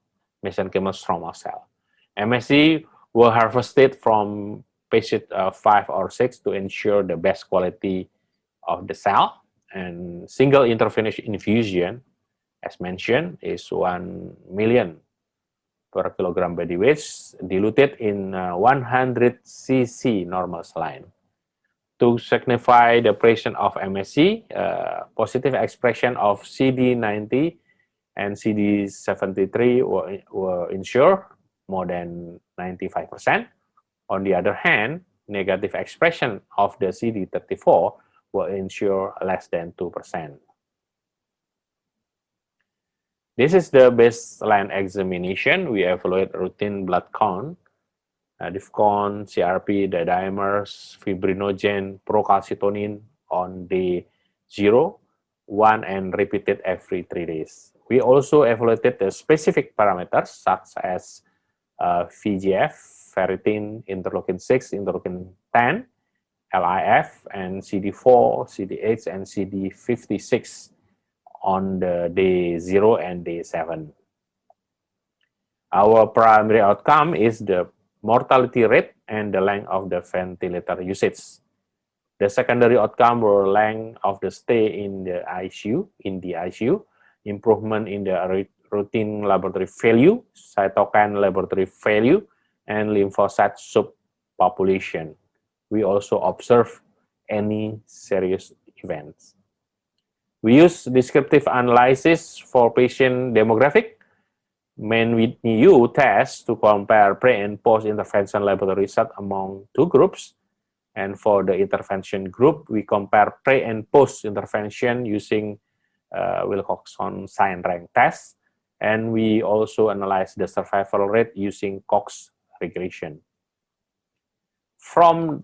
mesenchymal stromal cell. MSC were harvested from patient 5 or 6 to ensure the best quality of the cell, and single intravenous infusion, as mentioned, is 1 million per kilogram body weight, diluted in 100 cc normal saline. To signify the presence of MSC, positive expression of CD90 and CD73 were ensured more than 95%. On the other hand, negative expression of the CD34 will ensure less than 2%. This is the baseline examination. We evaluate routine blood count, DIFCON, CRP, the dimers, fibrinogen, procalcitonin on day 0, 1, and repeated every 3 days. We also evaluated the specific parameters such as VEGF, ferritin, interleukin-6, interleukin-10, LIF, and CD4, CD8, and CD56 on the day 0 and day 7. Our primary outcome is the mortality rate and the length of the ventilator usage. The secondary outcome were length of the stay in the ICU, improvement in the routine laboratory value, cytokine laboratory value, and lymphocyte subpopulation. We also observe any serious events. We use descriptive analysis for patient demographic, MAN-WITNEY-U test to compare pre- and post-intervention laboratory result among 2 groups. And for the intervention group, we compare pre- and post-intervention using Wilcoxon sign rank test, and we also analyze the survival rate using Cox regression. From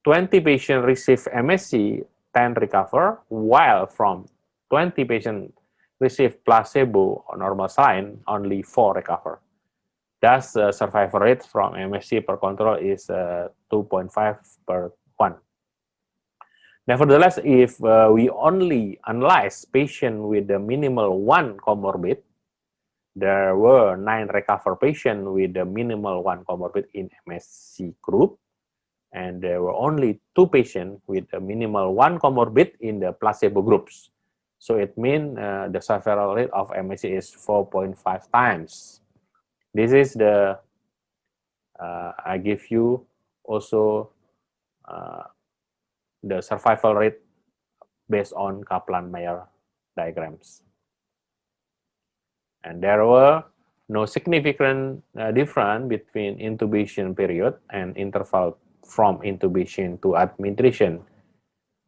20 patients receive MSC, 10 recover, while from 20 patients receive placebo or normal saline, only 4 recover. Thus, the survival rate from MSC per control is 2.5 per 1. Nevertheless, if we only analyze patients with the minimal 1 comorbid, there were 9 recover patients with the minimal 1 comorbid in MSC group, and there were only 2 patients with a minimal 1 comorbid in the placebo groups. So it means the survival rate of MSC is 4.5 times. This is the, I give you also the survival rate based on Kaplan-Meier diagrams. And there were no significant difference between intubation period and interval from intubation to administration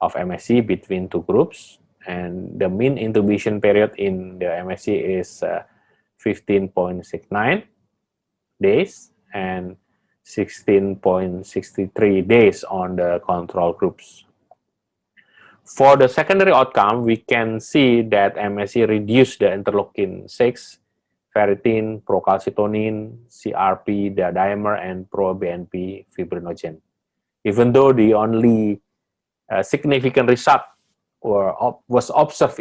of MSC between 2 groups. And the mean intubation period in the MSC is 15.69 days and 16.63 days on the control groups. For the secondary outcome, we can see that MSC reduced the interleukin-6, ferritin, procalcitonin, CRP, the dimer, and pro-BNP fibrinogen. Even though the only significant result was observed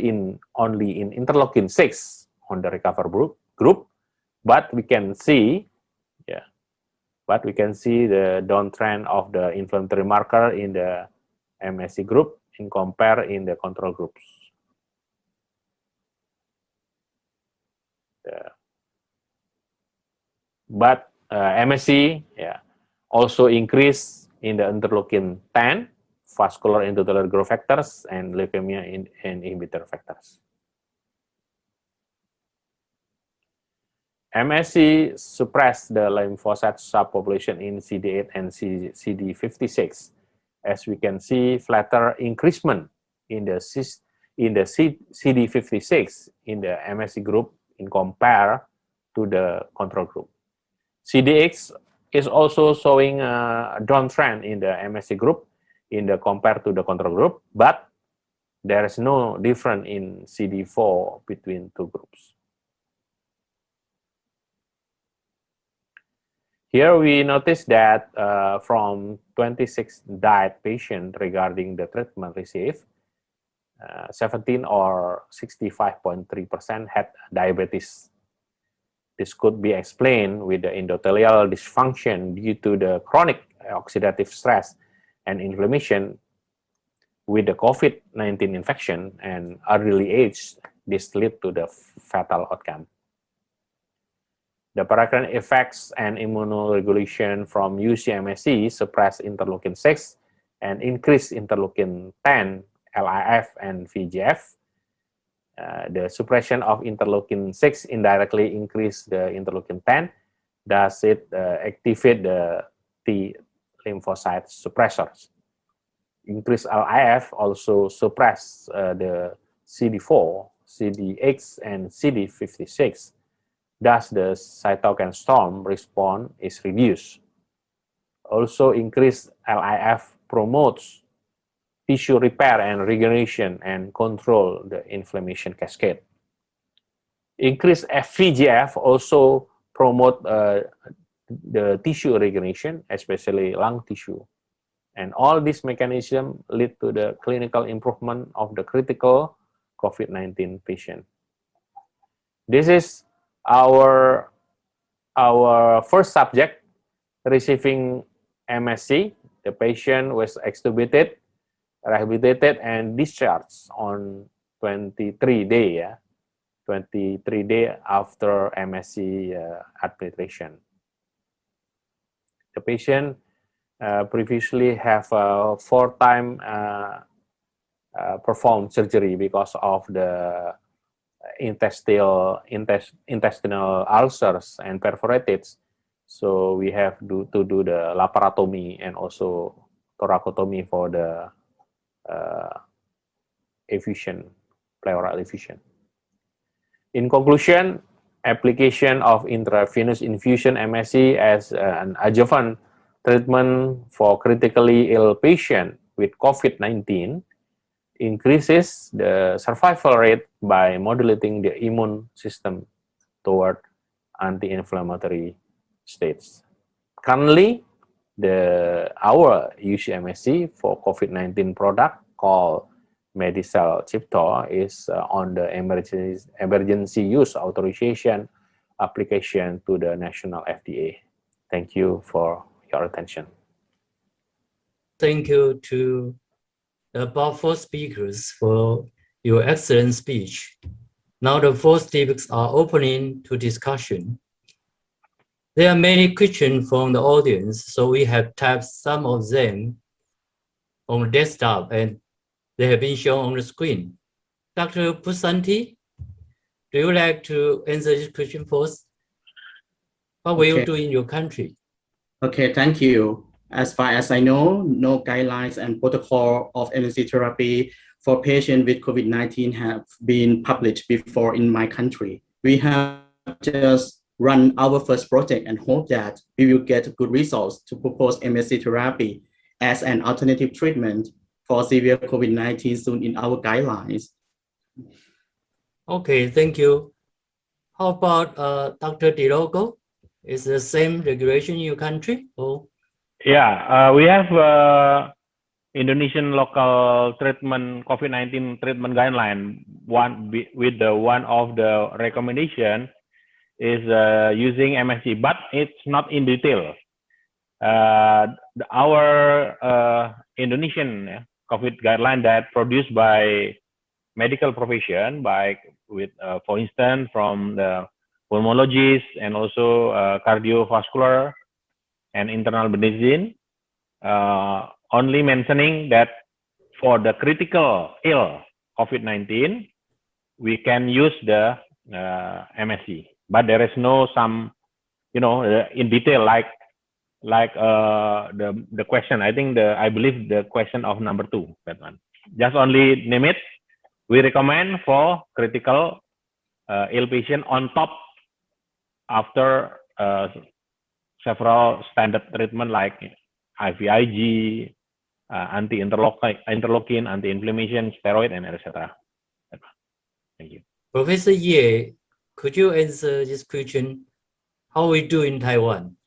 only in interleukin-6 on the recover group, but we can see, the downtrend of the inflammatory marker in the MSC group in compare in the control groups. But MSC also increase in the interleukin-10, vascular endothelial growth factors, and leukemia inhibitor factors. MSC suppressed the lymphocyte subpopulation in CD8 and CD56. As we can see, flatter increasement in the CD56 in the MSC group in compare to the control group. CDX is also showing a downtrend in the MSC group in the compared to the control group, but there is no difference in CD4 between 2 groups. Here we notice that from 26 diet patients regarding the treatment received, 17 or 65.3% had diabetes. This could be explained with the endothelial dysfunction due to the chronic oxidative stress and inflammation with the COVID-19 infection and early age. This led to the fatal outcome. The paracrine effects and immunoregulation from UC-MSC suppress interleukin-6 and increase interleukin-10, LIF, and VEGF. The suppression of interleukin-6 indirectly increase the interleukin-10, thus it activate the T lymphocyte suppressors. Increased LIF also suppress the CD4, CDX, and CD56. Thus, the cytokine storm response is reduced. Also, increased LIF promotes tissue repair and regeneration and control the inflammation cascade. Increased VEGF also promote the tissue regeneration, especially lung tissue. And all these mechanisms lead to the clinical improvement of the critical COVID-19 patient. This is our first subject receiving MSC. The patient was extubated, rehabilitated, and discharged on 23 days after MSC administration. The patient previously have 4 times performed surgery because of the intestinal ulcers and perforated. So we have to do the laparotomy and also thoracotomy for the effusion pleural effusion. In conclusion, application of intravenous infusion MSC as an adjuvant treatment for critically ill patients with COVID-19 increases the survival rate by modulating the immune system toward anti-inflammatory states. Currently, our UC-MSC for COVID-19 product called Medicel Cipto is on the emergency use authorization application to the national FDA. Thank you for your attention. Thank you to the above four speakers for your excellent speech. Now the four speakers are opening to discussion. There are many questions from the audience, so we have typed some of them on the desktop and they have been shown on the screen. Dr. Pusanti, do you like to answer this question first? What will you do in your country? Okay, thank you. As far as I know, no guidelines and protocol of MSC therapy for patients with COVID-19 have been published before in my country. We have just run our first project and hope that we will get good results to propose MSC therapy as an alternative treatment for severe COVID-19 soon in our guidelines. Okay, thank you. How about Dr. Dilogo? Is the same regulation in your country? Oh. Yeah, we have Indonesian local treatment COVID-19 treatment guideline. One of the recommendation is using MSC, but it's not in detail. Our Indonesian COVID guideline that produced by medical profession, for instance, from the pulmonologists and also cardiovascular and internal medicine, only mentioning that for the critical ill COVID-19, we can use the MSC, but there is no in detail like the question. I believe the question of number 2, that one. Just only name it. We recommend for critical ill patient on top after several standard treatment like IVIG, anti-interleukin, anti-inflammation, steroid, and etc. Thank you. Professor Ye, could you answer this question? How we do in Taiwan?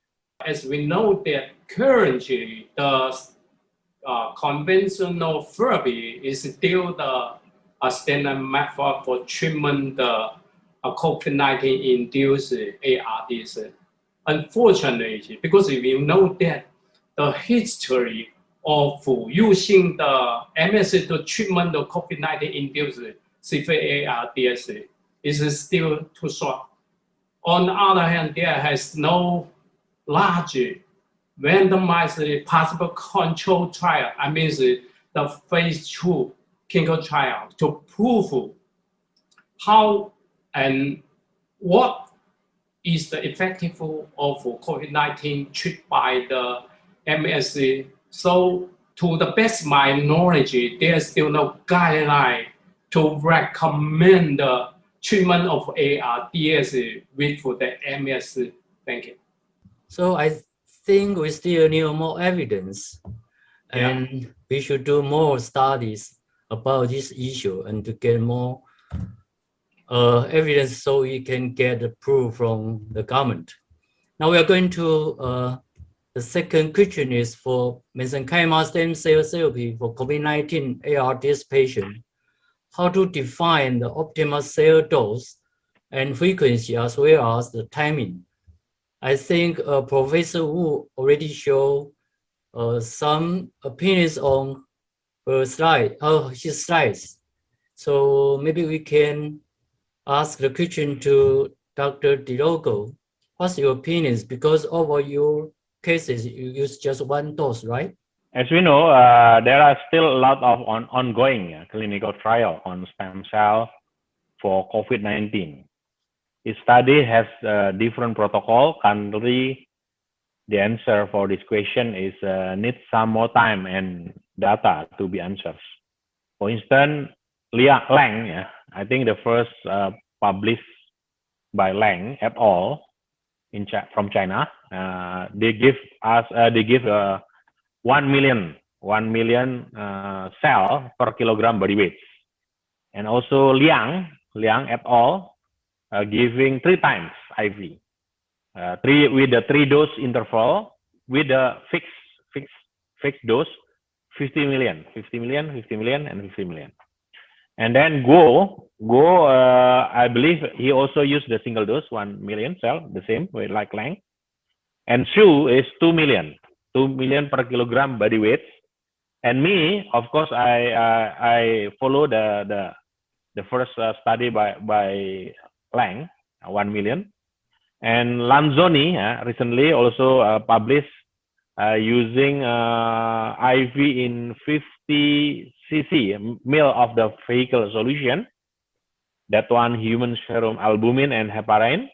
As we know that currently the conventional therapy is still the standard method for treatment the COVID-19 induced ARDS. Unfortunately, because we know that the history of using the MSC to treatment the COVID-19 induced severe ARDS is still too short. On the other hand, there has no large randomized possible control trial, I mean the phase 2 clinical trial to prove how and what is the effective of COVID-19 treated by the MSC. So to the best of my knowledge, there is still no guideline to recommend the treatment of ARDS with the MSC. Thank you. So I think we still need more evidence, and we should do more studies about this issue and to get more evidence so we can get approval from the government. Now we are going to the second question is for mesenchymal stem cell therapy for COVID-19 ARDS patient. How to define the optimal cell dose and frequency as well as the timing. I think Professor Wu already showed some opinions on his slides. So maybe we can ask the question to Dr. Dilogo. What's your opinions? Because over your cases, you use just one dose, right? As we know, there are still a lot of ongoing clinical trial on stem cell for COVID-19. Each study has a different protocol. Currently, the answer for this question is needs some more time and data to be answered. For instance, Lia Lang I think the first published by Lang et al. From China. They give 1 million cell per kilogram body weight, and also Liang et al. Giving 3 times IV, 3 with the 3 dose interval with the fixed dose, 50 million, and 50 million. And then Go, I believe he also used the single dose, 1 million cell, the same way like Lang. And Shu is 2 million per kilogram body weight. And me, of course, I follow the first study by Lang, 1 million. And Lanzoni recently also published using IV in 50 cc ml of the vehicle solution. That one human serum albumin and heparin.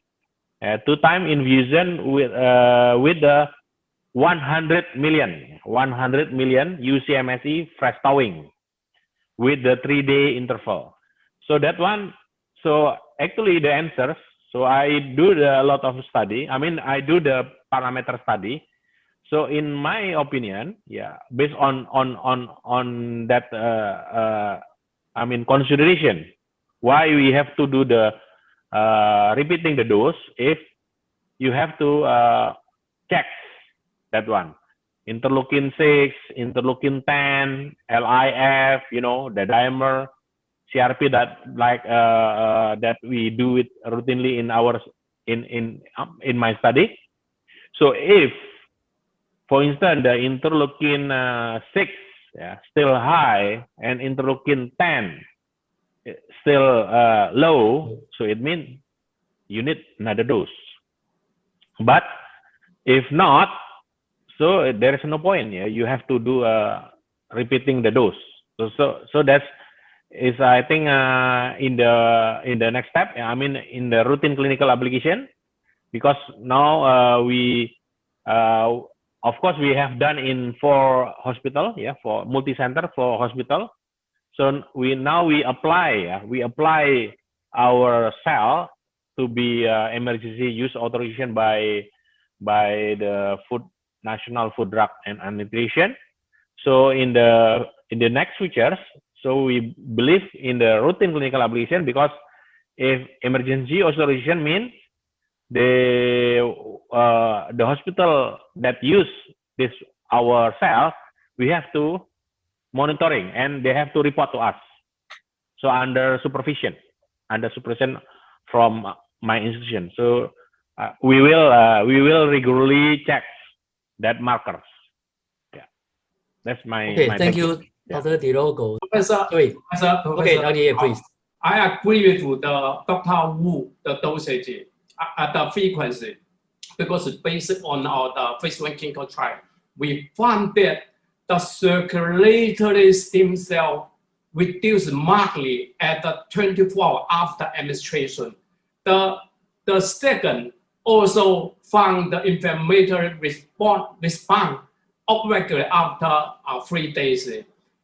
2 time infusion with the 100 million UCMSE fresh thawing with the 3-day interval. So that one, so actually the answers. So I do a lot of study. I mean, I do the parameter study. So in my opinion, yeah, based on that, I mean, consideration, why we have to do the repeating the dose if you have to check that one, interleukin 6, interleukin 10, LIF, you know, the dimer, CRP that like that we do it routinely in our in my study. So if, for instance, the interleukin 6 still high and interleukin 10 still low, so it means you need another dose. But if not, so there is no point. Yeah, you have to do repeating the dose. So that's is I think in the next step. I mean in the routine clinical application, because now we of course we have done in 4 hospital, yeah, for multi-center for hospital. So we apply our cell to be emergency use authorization by the National Food Drug and Nutrition. So in the next futures, so we believe in the routine clinical application, because if emergency authorization means the hospital that use this our cell, we have to monitoring and they have to report to us. So under supervision from my institution. So we will regularly check that markers. Yeah, that's my. Okay, my thank you, Dr. Dilogo. Professor, Wait. Okay, Dr. please. I agree with Dr. Wu, the dosage, the frequency, because based on the phase 1 clinical trial, we found that the circulatory stem cell reduced markedly at the 24 hours after administration. The second also found the inflammatory response upregulated after 3 days.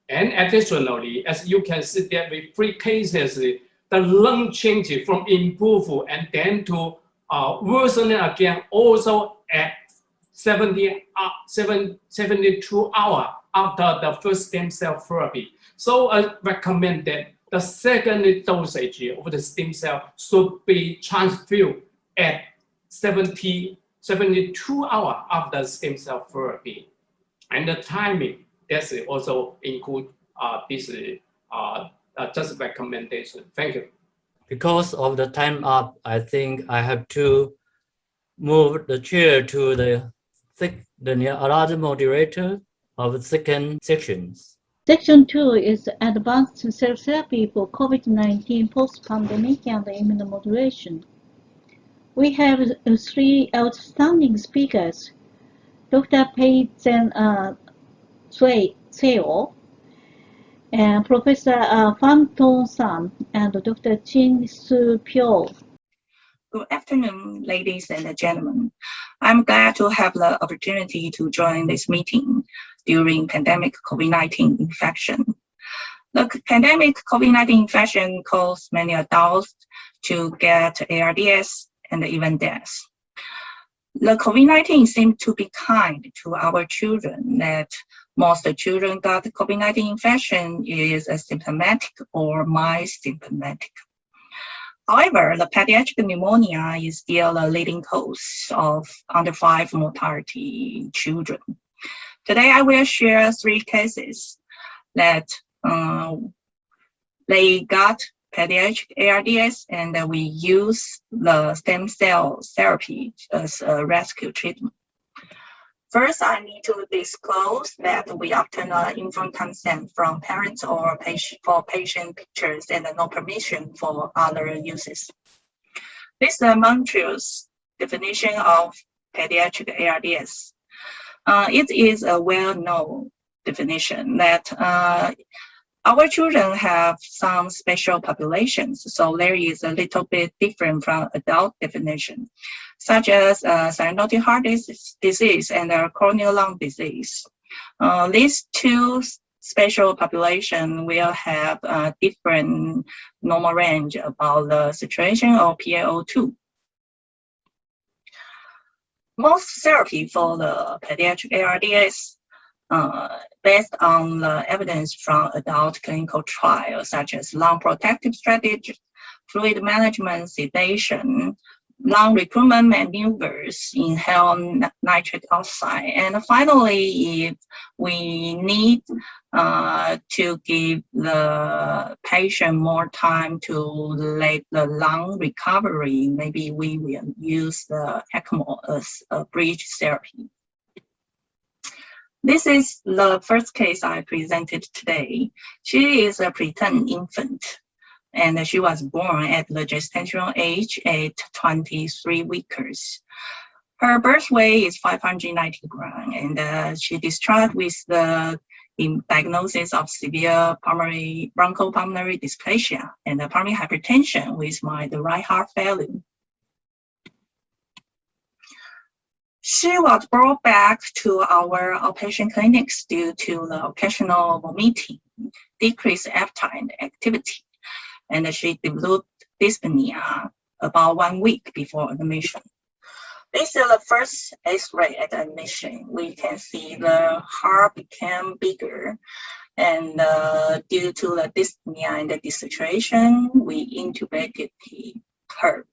And additionally, as you can see that with 3 cases, the lung changed from improved and then to worsening again also at 72 hours after the first stem cell therapy. So I recommend that the second dosage of the stem cell should be transfused at 72 hours after stem cell therapy. And the timing, that's also include this just recommendation. Thank you. Because of the time up, I think I have to move the chair to the other moderator of the second sections. Section 2 is Advanced Cell Therapy for COVID-19 post-pandemic and immunomodulation. We have 3 outstanding speakers, Dr. Pei Zhen Seo, and Professor Fan Tong Sam, and Dr. Chin Su Pyo. Good afternoon, ladies and gentlemen. I'm glad to have the opportunity to join this meeting during pandemic COVID-19 infection. The pandemic COVID-19 infection caused many adults to get ARDS and even death. The COVID-19 seemed to be kind to our children, that most children got COVID-19 infection is asymptomatic or mild symptomatic. However, the pediatric pneumonia is still a leading cause of under 5 mortality in children. Today, I will share 3 cases that they got pediatric ARDS, and we use the stem cell therapy as a rescue treatment. First, I need to disclose that we obtain informed consent from parents or for patient pictures and no permission for other uses. This is Montreal's definition of pediatric ARDS. It is a well-known definition that our children have some special populations, so there is a little bit different from adult definition, such as cyanotic heart disease and corneal lung disease. These 2 special populations will have a different normal range about the situation of PaO2. Most therapy for the pediatric ARDS based on the evidence from adult clinical trials, such as lung protective strategies, fluid management, sedation, lung recruitment maneuvers, inhale nitric oxide. And finally, if we need to give the patient more time to let the lung recovery, maybe we will use the ECMO as a bridge therapy. This is the first case I presented today. She is a preterm infant, and she was born at the gestational age at 23 weeks. Her birth weight is 590 grams, and she discharged with the diagnosis of severe bronchopulmonary dysplasia and pulmonary hypertension with the right heart failure. She was brought back to our outpatient clinics due to the occasional vomiting, decreased appetite and activity, and she developed dyspnea about 1 week before admission. This is the first X-ray at admission. We can see the heart became bigger, and due to the dyspnea and the desaturation, we intubated her.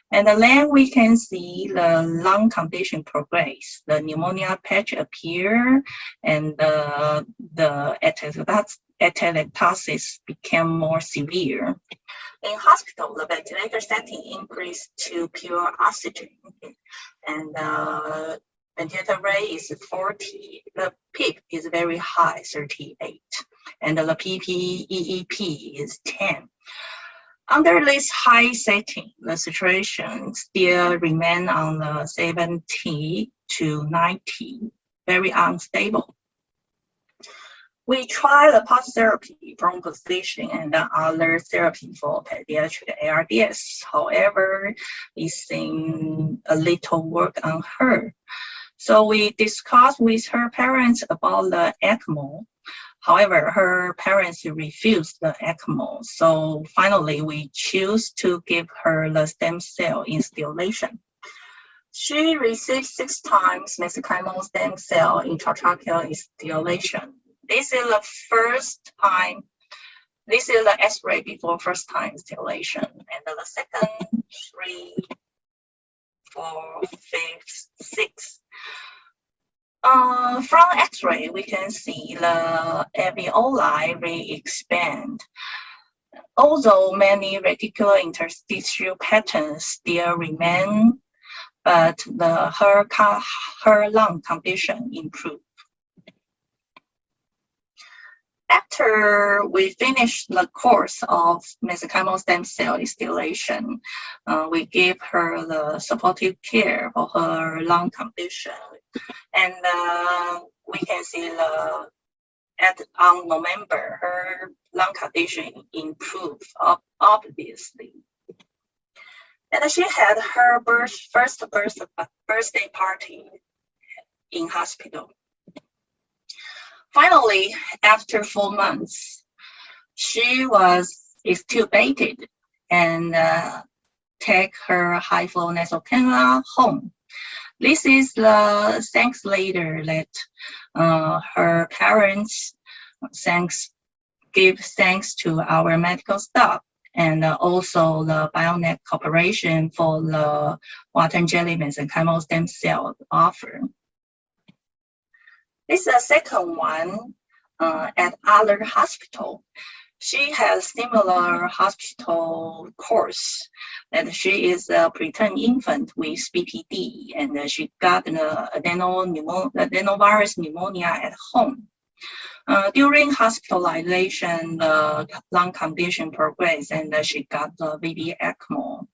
And then we can see the lung condition progress. The pneumonia patch appear, and the atelectasis became more severe. In hospital, the ventilator setting increased to pure oxygen, and the ventilator rate is 40. The PEEP is very high, 38, and the PPEEP is 10. Under this high setting, the saturation still remain on the 70 to 90, very unstable. We try the pulse therapy, bronch position, and other therapy for pediatric ARDS. However, it seemed a little work on her. So we discussed with her parents about the ECMO. However, her parents refused the ECMO. So finally, we choose to give her the stem cell instillation. She received 6 times mesenchymal stem cell intratracheal instillation. This is the first time. This is the X-ray before first time instillation, and the second 3, 4, 5, 6. From X-ray, we can see the alveoli re-expand. Although many reticular interstitial patterns still remain, but her lung condition improved. After we finished the course of mesenchymal stem cell instillation, we gave her the supportive care for her lung condition, and we can see on November her lung condition improved obviously, and she had her first birthday party in hospital. Finally, after 4 months, She was extubated and take her high flow nasal cannula home. This is the thanks later that her parents give thanks to our medical staff and also the BioNet Corporation for the water jelly mesenchymal stem cell offer. This is the second one at other hospital. She has similar hospital course, and she is a preterm infant with BPD, and she got the adenovirus pneumonia at home. During hospitalization, the lung condition progressed, and she got the VV ECMO.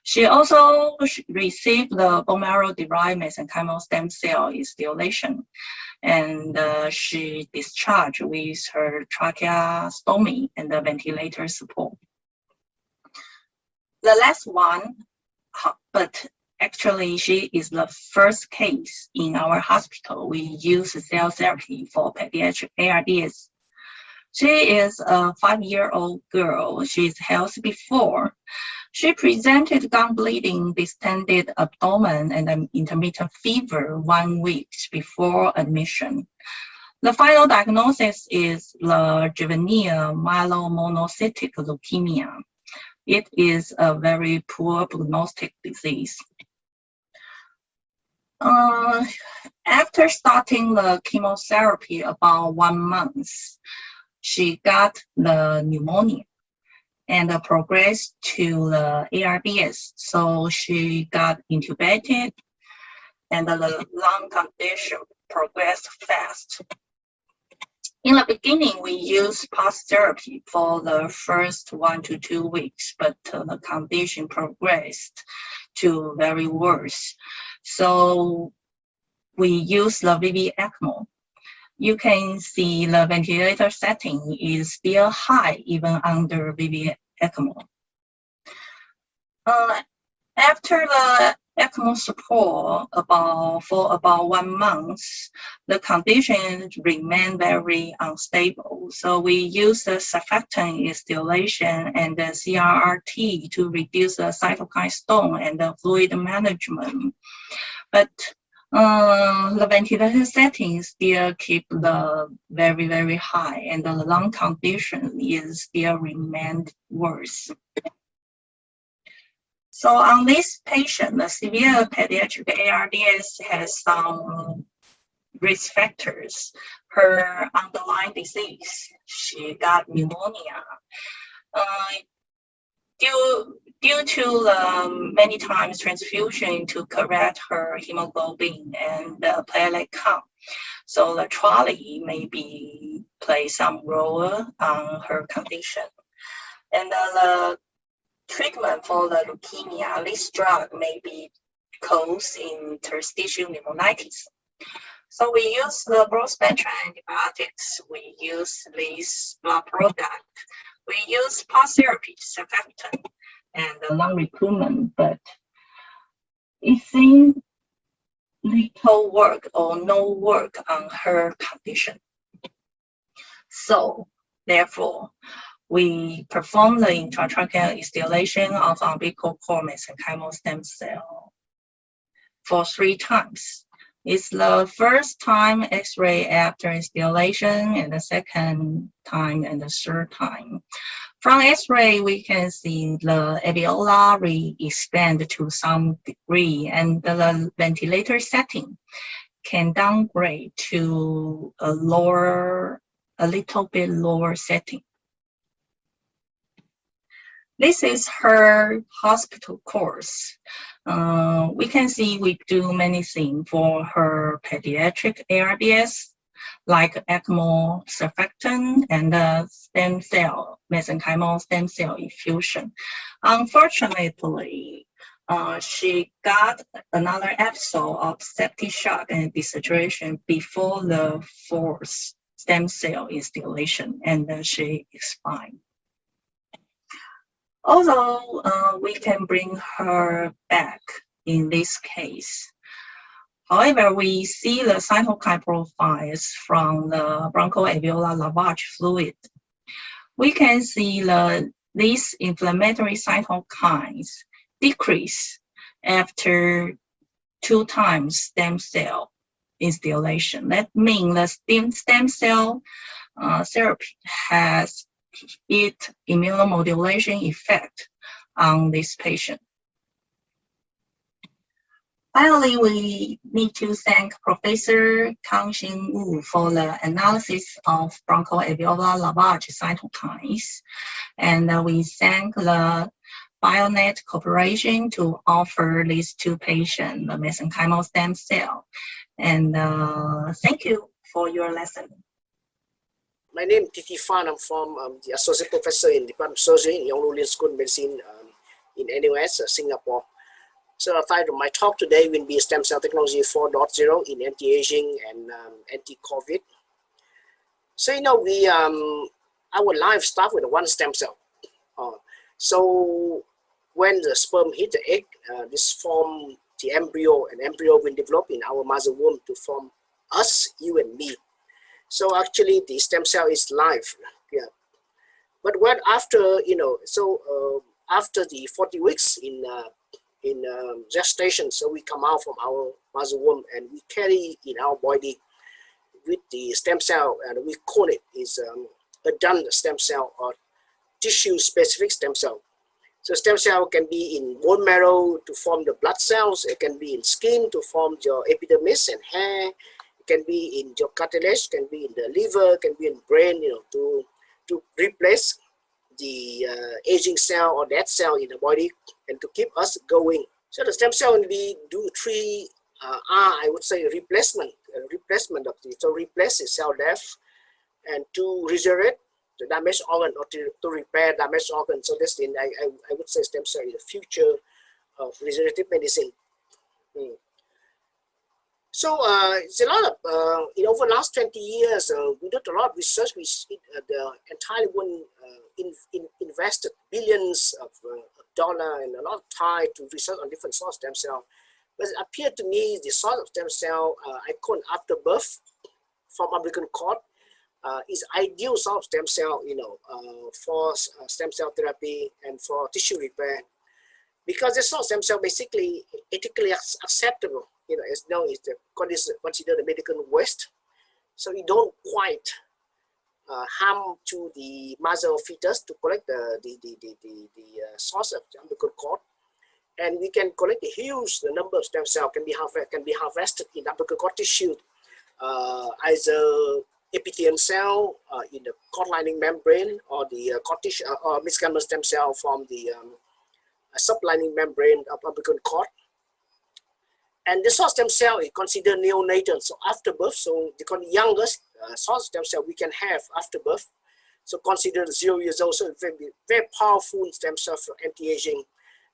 She also received the bone marrow-derived mesenchymal stem cell installation, and she discharged with her tracheostomy and the ventilator support. The last one, but actually she is the first case in our hospital. We use cell therapy for pediatric ARDS. She is a 5-year-old girl. She's healthy before. She presented gum bleeding, distended abdomen, and an intermittent fever 1 week before admission. The final diagnosis is the juvenile myelomonocytic leukemia. It is a very poor prognostic disease. After starting the chemotherapy about 1 month, she got the pneumonia and progressed to the ARDS. So she got intubated and the lung condition progressed fast. In the beginning, we used pulse therapy for the first 1 to 2 weeks, but the condition progressed to very worse. So we used the VV ECMO. You can see the ventilator setting is still high even under VV ECMO. After the ECMO support for about 1 month, the condition remained very unstable. So we use the surfactant installation and the CRRT to reduce the cytokine storm and the fluid management. But the ventilator settings still keep the very, very high, and the lung condition is still remained worse. So on this patient, the severe pediatric ARDS has some risk factors. Her underlying disease, she got pneumonia. Due to the many times transfusion to correct her hemoglobin and the platelet count, so the trolley maybe play some role on her condition. And the treatment for the leukemia, this drug may be cause interstitial pneumonitis. So we use the broad spectrum antibiotics. We use this blood product. We use pulse therapy, surfactant, and the lung recruitment, but it seems little work or no work on her condition. So therefore, we perform the intratracheal installation of umbilical cord mesenchymal stem cell for 3 times. It's the first time X-ray after installation, and the second time and the third time. From X-ray, we can see the alveolar re-expand to some degree, and the ventilator setting can downgrade to a little bit lower setting. This is her hospital course. We can see we do many things for her pediatric ARDS, like ECMO, surfactant, and the stem cell, mesenchymal stem cell infusion. Unfortunately, she got another episode of septic shock and desaturation before the 4th stem cell installation, and she expired. Although we can bring her back in this case, however, we see the cytokine profiles from the bronchoalveolar lavage fluid. we can see these inflammatory cytokines decrease after 2 times stem cell instillation. That means the stem cell therapy has its immunomodulation effect on this patient. Finally, we need to thank Professor Kang-Xin Wu for the analysis of bronchoalveolar lavage cytokines. And we thank the Bionet Corporation to offer these 2 patients the mesenchymal stem cell. And thank you for your lesson. My name is Titi Fan. I'm from the Associate Professor in Department of Surgery in Yong Loo Lin School of Medicine in NUS, Singapore. So the title of my talk today will be Stem Cell Technology 4.0 in anti-aging and anti-COVID. So, you know, our life starts with one stem cell. So when the sperm hit the egg, this form the embryo, and embryo will develop in our mother womb to form us, you and me. So actually the stem cell is life. Yeah. But what after, you know, so after the 40 weeks in gestation, so we come out from our mother womb and we carry in our body with the stem cell, and we call it is a done stem cell or tissue specific stem cell. So stem cell can be in bone marrow to form the blood cells, it can be in skin to form your epidermis and hair, it can be in your cartilage, can be in the liver, can be in brain, you know, to replace the aging cell or dead cell in the body and to keep us going. So the stem cell will be do 3 I would say replacement of the, so replace the cell death and to resurrect the damaged organ or to repair damaged organ. So this thing I would say stem cell is the future of regenerative medicine. So it's a lot of, over the last 20 years, we did a lot of research. The entire one invested billions of dollars and a lot of time to research on different source stem cell. But it appeared to me the source of stem cell, I call after birth from umbilical cord, is ideal source of stem cell, for stem cell therapy and for tissue repair. Because the source stem cell basically ethically acceptable. As now it's considered a medical waste, so you don't quite harm to the mother or fetus to collect the source of the umbilical cord, and we can collect a huge number of stem cells can be harvested in umbilical cord tissue, either epithelial cell in the cord lining membrane or the cord tissue or mesenchymal stem cell from the sublining membrane of umbilical cord. And the source stem cell is considered neonatal, so after birth, so the youngest source stem cell we can have after birth, so considered 0 years old, so very, very powerful stem cell for anti-aging.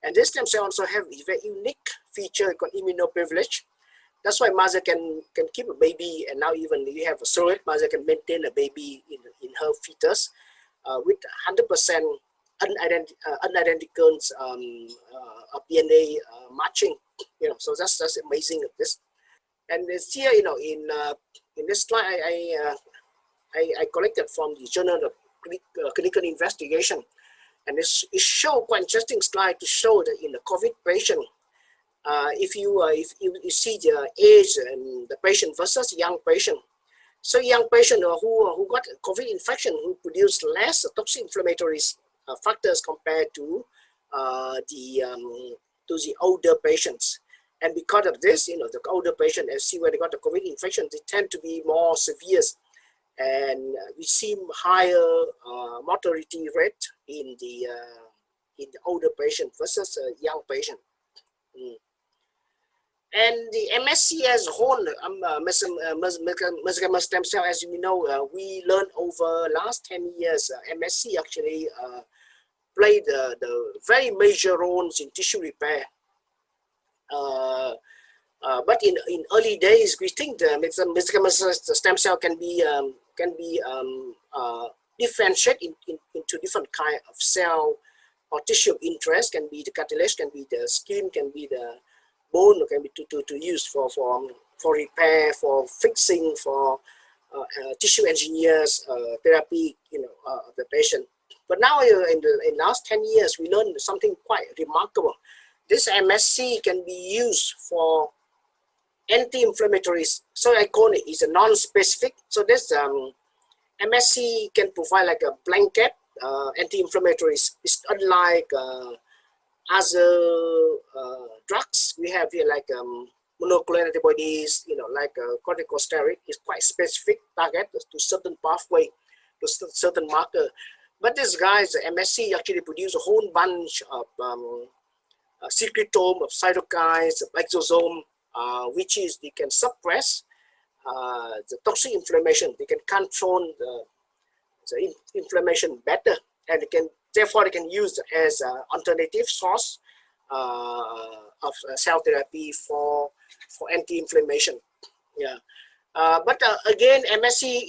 And this stem cell also have a very unique feature called immunoprivilege. That's why mother can keep a baby, and now even you have a surrogate mother can maintain a baby in her fetus with 100% unidentical DNA matching. So that's amazing of this. And it's here, in this slide, I collected from the Journal of Clinical Investigation, and it shows quite interesting slide to show that in the COVID patient, if you see the age and the patient versus young patient, so young patient who got COVID infection who produce less toxic inflammatory factors compared to the older patients. And because of this, the older patient, as see when they got the COVID infection, they tend to be more severe, and we see higher mortality rate in the older patient versus young patient. And the MSC as a whole, mesenchymal stem cell, as we know, we learned over last 10 years, MSC actually played the very major roles in tissue repair. But in early days, we think the mesenchymal stem cell can be differentiated into different kind of cell or tissue of interest. Can be the cartilage, can be the skin, can be the bone, can be to use for repair, for fixing, for tissue engineers therapy, of the patient. But now in the last 10 years, we learned something quite remarkable. This MSC can be used for anti-inflammatories. So I call it is a non-specific. So this MSC can provide like a blanket anti-inflammatories. It's unlike other drugs. We have here like monoclonal antibodies, like corticosteroid is quite specific target to certain pathway, to certain marker. But this guy's MSC actually produce a whole bunch of secretome of cytokines, of exosome, which is they can suppress the toxic inflammation. They can control the inflammation better, and therefore they can use as an alternative source of cell therapy for anti-inflammation. Yeah. But again, MSC,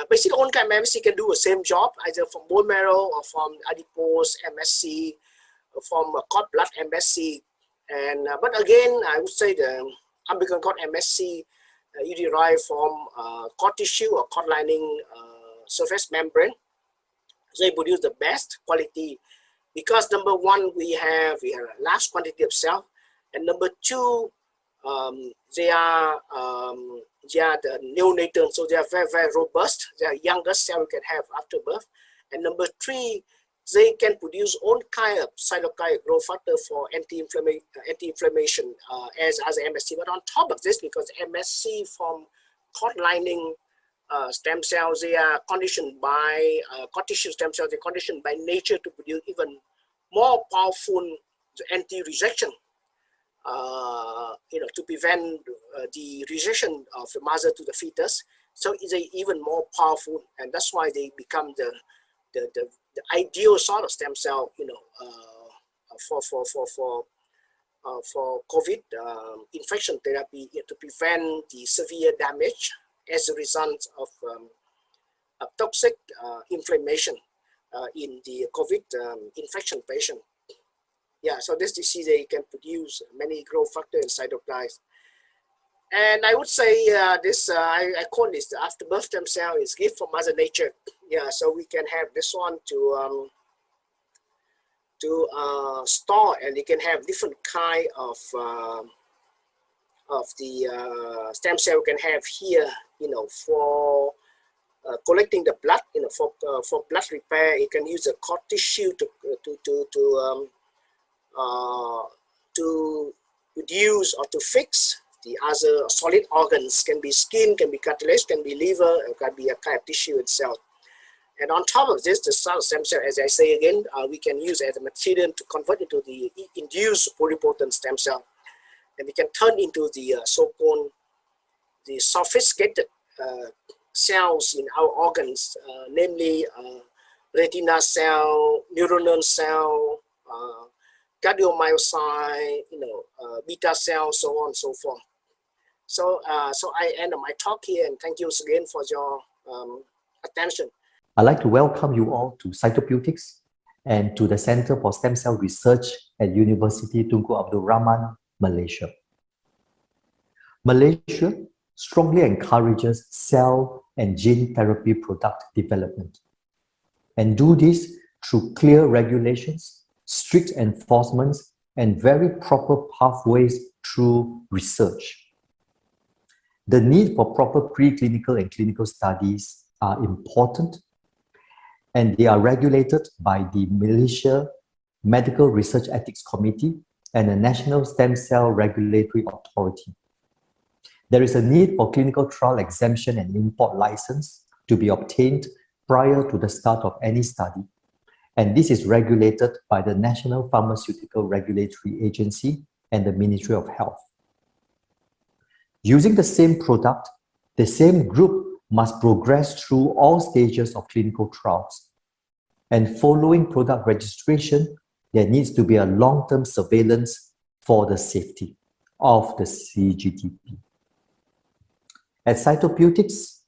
basically all kind of MSC can do the same job, either from bone marrow or from adipose MSC, or from cord blood MSC. And but again, I would say the umbilical cord MSC you derive from cord tissue or cord lining surface membrane. They produce the best quality because number one, we have a large quantity of cell, and number two, they are the neonatal, so they are very, very robust. They are youngest cell you can have after birth. And number three, they can produce all kind of cytokine growth factor for anti-inflammation as MSC. But on top of this, because MSC from cord lining stem cells, they are conditioned by cord tissue stem cells, they're conditioned by nature to produce even more powerful anti-rejection. To prevent the rejection of the mother to the fetus. So it's even more powerful, and that's why they become the ideal sort of stem cell, for COVID infection therapy to prevent the severe damage as a result of toxic inflammation in the COVID infection patient. Yeah, so this disease, they can produce many growth factor and cytokines. And I would say this, I call this the afterbirth stem cell is gift from Mother Nature. Yeah, so we can have this one to store, and you can have different kind of the stem cell you can have here, for collecting the blood, for blood repair. You can use a cord tissue to reduce or to fix the other solid organs. Can be skin, can be cartilage, can be liver, it can be a kind of tissue itself. And on top of this, the stem cell, as I say again, we can use as a material to convert into the induced pluripotent stem cell. And we can turn into the so-called the sophisticated cells in our organs, namely retina cell, neuronal cell, cardiomyocyte, beta cells, so on and so forth. So I end my talk here, and thank you again for your attention. I'd like to welcome you all to Cytopeutics and to the Center for Stem Cell Research at University Tunku Abdul Rahman, Malaysia. Malaysia strongly encourages cell and gene therapy product development, and do this through clear regulations, strict enforcements, and very proper pathways through research. The need for proper preclinical and clinical studies are important, and they are regulated by the Malaysia Medical Research Ethics Committee and the National Stem Cell Regulatory Authority. There is a need for clinical trial exemption and import license to be obtained prior to the start of any study, and this is regulated by the National Pharmaceutical Regulatory Agency and the Ministry of Health. Using the same product, the same group must progress through all stages of clinical trials. And following product registration, there needs to be a long-term surveillance for the safety of the CGTP. At Cytopeutics,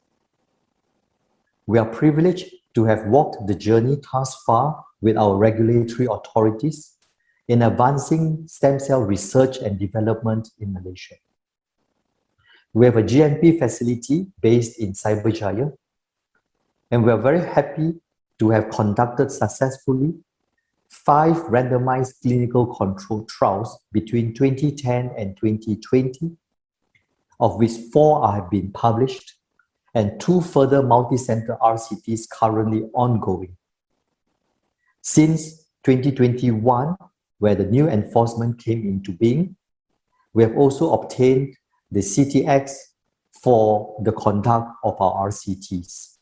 we are privileged to have walked the journey thus far with our regulatory authorities in advancing stem cell research and development in Malaysia. We have a GMP facility based in Cyberjaya, and we are very happy to have conducted successfully 5 randomized clinical control trials between 2010 and 2020, of which 4 have been published, and 2 further multi-center RCTs currently ongoing. Since 2021, where the new enforcement came into being, we have also obtained the CTX for the conduct of our RCTs.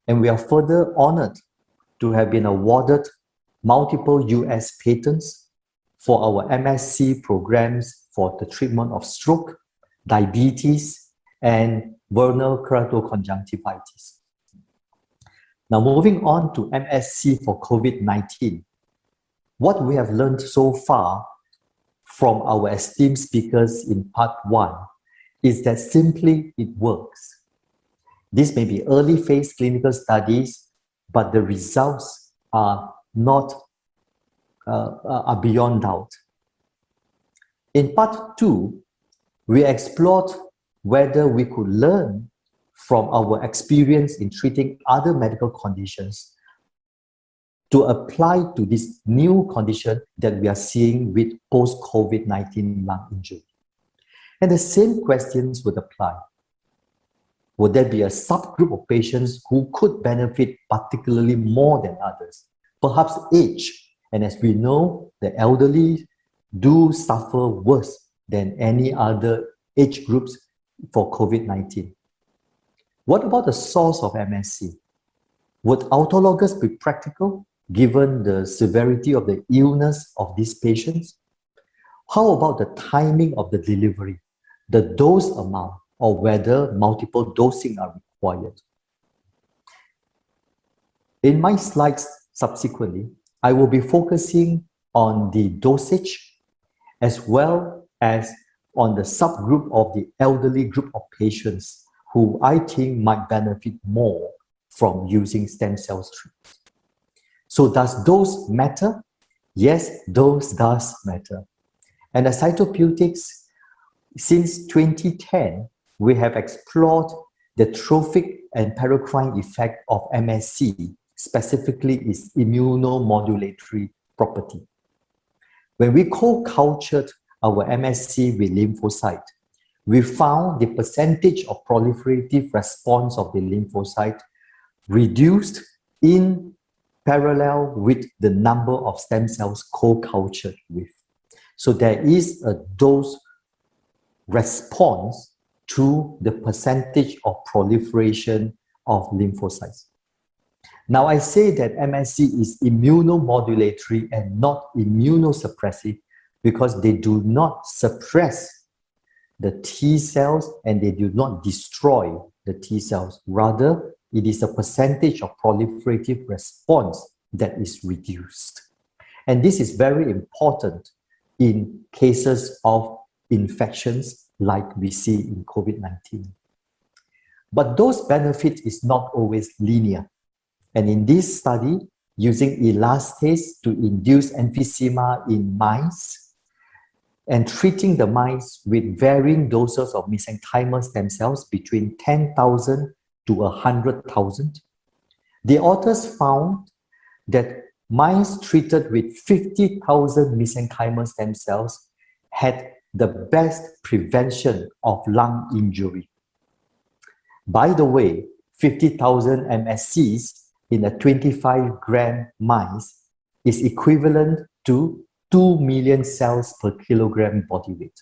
And we are further honored to have been awarded multiple US patents for our MSc programs for the treatment of stroke, diabetes, and vernal keratoconjunctivitis. Now, moving on to MSc for COVID-19, what we have learned so far from our esteemed speakers in part 1 is that simply it works. This may be early phase clinical studies, but the results are beyond doubt. In part 2, we explored whether we could learn from our experience in treating other medical conditions to apply to this new condition that we are seeing with post-COVID-19 lung injury. And the same questions would apply. Would there be a subgroup of patients who could benefit particularly more than others? Perhaps age. And as we know, the elderly do suffer worse than any other age groups for COVID-19. What about the source of MSc? Would autologous be practical given the severity of the illness of these patients? How about the timing of the delivery, the dose amount, or whether multiple dosing are required? In my slides subsequently, I will be focusing on the dosage as well as on the subgroup of the elderly group of patients who I think might benefit more from using stem cells treatment. So does dose matter? Yes, dose does matter. And the cytopeutics, since 2010, we have explored the trophic and paracrine effect of MSc, specifically its immunomodulatory property. When we co-cultured our MSc with lymphocyte, we found the percentage of proliferative response of the lymphocyte reduced in parallel with the number of stem cells co-cultured with. So there is a dose response to the percentage of proliferation of lymphocytes. Now I say that MSc is immunomodulatory and not immunosuppressive because they do not suppress the T cells and they do not destroy the T cells. Rather, it is a percentage of proliferative response that is reduced. And this is very important in cases of infections like we see in COVID-19. But those benefits is not always linear. And in this study, using elastase to induce emphysema in mice, and treating the mice with varying doses of mesenchymal stem cells between 10,000 to 100,000, the authors found that mice treated with 50,000 mesenchymal stem cells had the best prevention of lung injury. By the way, 50,000 MSCs in a 25-gram mice is equivalent to 2 million cells per kilogram body weight.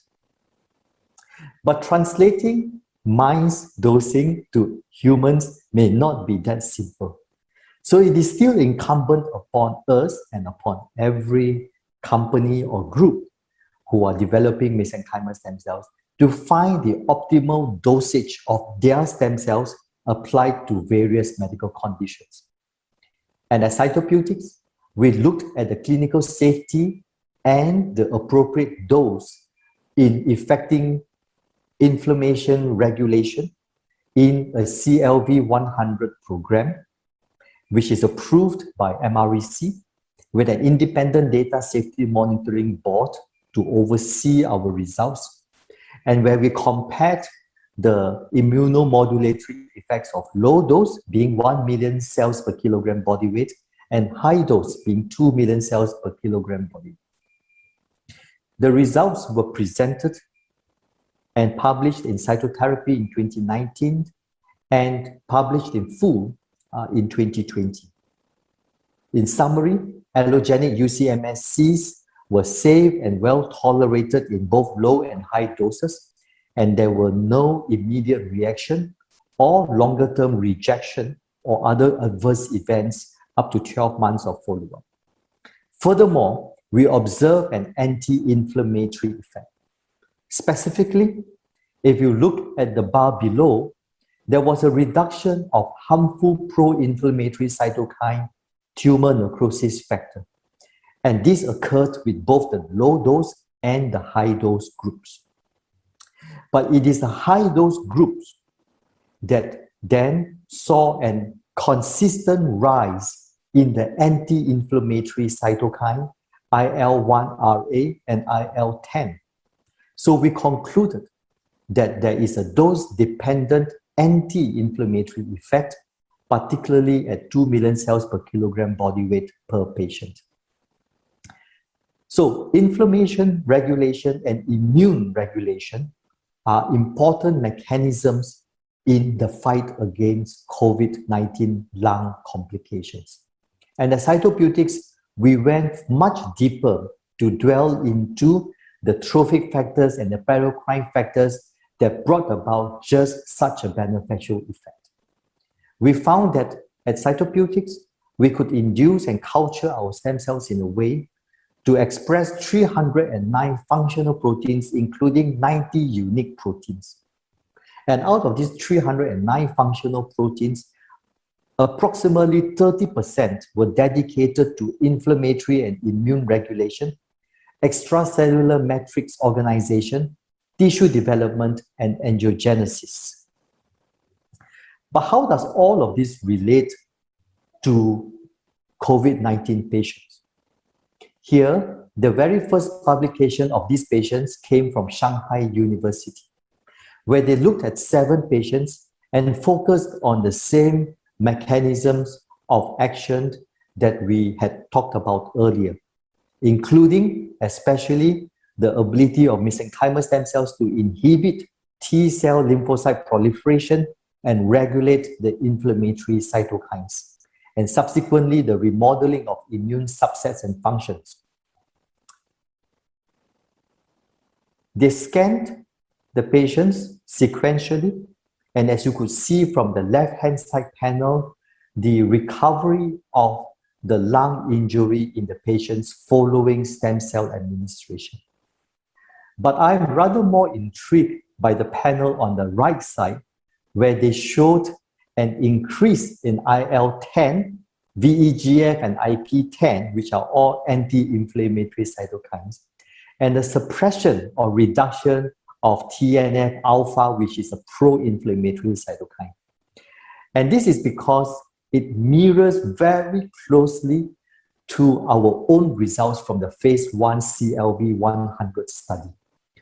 But translating mice dosing to humans may not be that simple. So it is still incumbent upon us and upon every company or group who are developing mesenchymal stem cells to find the optimal dosage of their stem cells applied to various medical conditions. And as cytopeutics, we looked at the clinical safety and the appropriate dose in effecting inflammation regulation in a CLV 100 program, which is approved by MREC with an independent data safety monitoring board to oversee our results. and where we compared the immunomodulatory effects of low dose being 1 million cells per kilogram body weight and high dose being 2 million cells per kilogram body weight. The results were presented and published in Cytotherapy in 2019 and published in full in 2020. In summary, allogenic UCMSCs were safe and well tolerated in both low and high doses, and there were no immediate reaction or longer-term rejection or other adverse events up to 12 months of follow-up. Furthermore, we observed an anti-inflammatory effect. Specifically, if you look at the bar below, there was a reduction of harmful pro-inflammatory cytokine tumor necrosis factor. And this occurred with both the low dose and the high dose groups. But it is the high dose groups that then saw a consistent rise in the anti-inflammatory cytokine IL-1RA and IL-10. So we concluded that there is a dose-dependent anti-inflammatory effect, particularly at 2 million cells per kilogram body weight per patient. So inflammation regulation and immune regulation are important mechanisms in the fight against COVID-19 lung complications. And at Cytopeutics, we went much deeper to dwell into the trophic factors and the paracrine factors that brought about just such a beneficial effect. We found that at Cytopeutics, we could induce and culture our stem cells in a way to express 309 functional proteins, including 90 unique proteins. And out of these 309 functional proteins, approximately 30% were dedicated to inflammatory and immune regulation, extracellular matrix organization, tissue development, and angiogenesis. But how does all of this relate to COVID-19 patients? Here, the very first publication of these patients came from Shanghai University, where they looked at 7 patients and focused on the same mechanisms of action that we had talked about earlier, including especially the ability of mesenchymal stem cells to inhibit T-cell lymphocyte proliferation and regulate the inflammatory cytokines, and subsequently the remodeling of immune subsets and functions. They scanned the patients sequentially, and as you could see from the left-hand side panel, the recovery of the lung injury in the patients following stem cell administration. But I'm rather more intrigued by the panel on the right side, where they showed an increase in IL-10, VEGF, and IP-10, which are all anti-inflammatory cytokines, and the suppression or reduction of TNF-alpha, which is a pro-inflammatory cytokine. And this is because it mirrors very closely to our own results from the phase 1 CLB-100 study,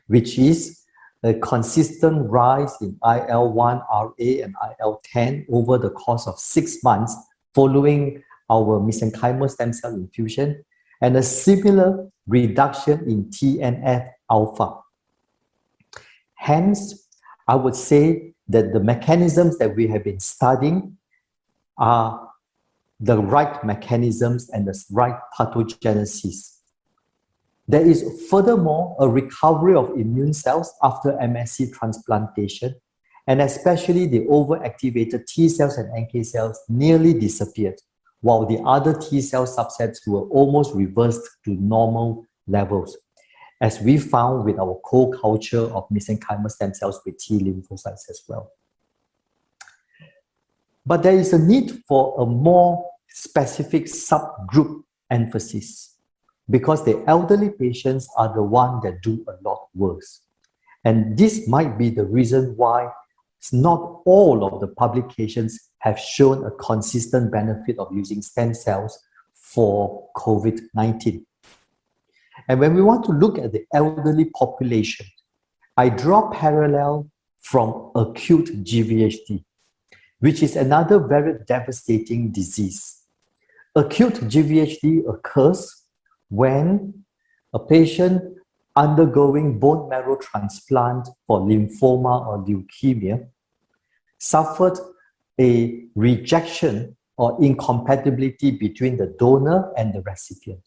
which is a consistent rise in IL-1RA and IL-10 over the course of 6 months following our mesenchymal stem cell infusion, and a similar reduction in TNF-alpha. Hence, I would say that the mechanisms that we have been studying are the right mechanisms and the right pathogenesis. There is furthermore a recovery of immune cells after MSC transplantation, and especially the overactivated T cells and NK cells nearly disappeared, while the other T cell subsets were almost reversed to normal levels, as we found with our co-culture of mesenchymal stem cells with T lymphocytes as well. But there is a need for a more specific subgroup emphasis, because the elderly patients are the ones that do a lot worse. And this might be the reason why not all of the publications have shown a consistent benefit of using stem cells for COVID-19. And when we want to look at the elderly population, I draw parallel from acute GVHD, which is another very devastating disease. Acute GVHD occurs when a patient undergoing bone marrow transplant for lymphoma or leukemia suffered a rejection or incompatibility between the donor and the recipient.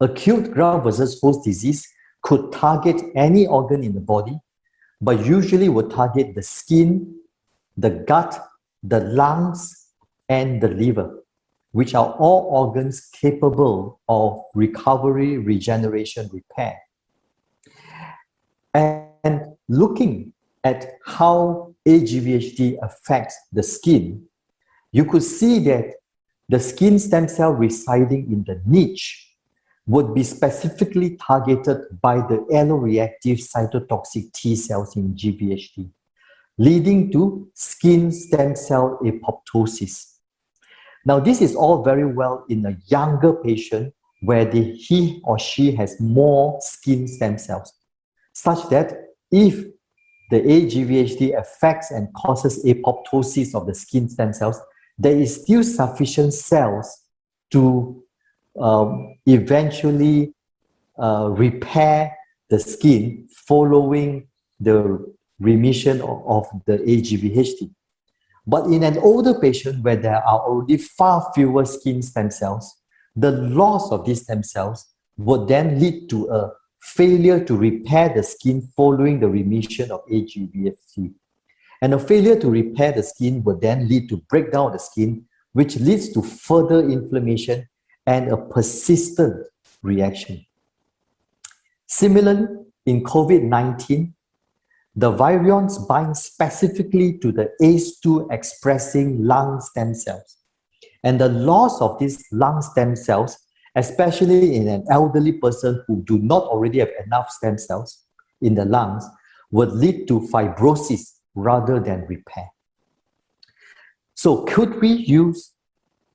Acute graft versus host disease could target any organ in the body, but usually would target the skin, the gut, the lungs, and the liver, which are all organs capable of recovery, regeneration, repair. And looking at how AGVHD affects the skin, you could see that the skin stem cell residing in the niche would be specifically targeted by the alloreactive cytotoxic T cells in GVHD, leading to skin stem cell apoptosis. Now, this is all very well in a younger patient where he or she has more skin stem cells, such that if the AGVHD affects and causes apoptosis of the skin stem cells, there is still sufficient cells to eventually repair the skin following the remission of the AGVHD. But in an older patient where there are already far fewer skin stem cells, the loss of these stem cells would then lead to a failure to repair the skin following the remission of AGVHD. And a failure to repair the skin would then lead to breakdown of the skin, which leads to further inflammation and a persistent reaction. Similarly, in COVID-19, the virions bind specifically to the ACE2 expressing lung stem cells. And the loss of these lung stem cells, especially in an elderly person who do not already have enough stem cells in the lungs, would lead to fibrosis rather than repair. So could we use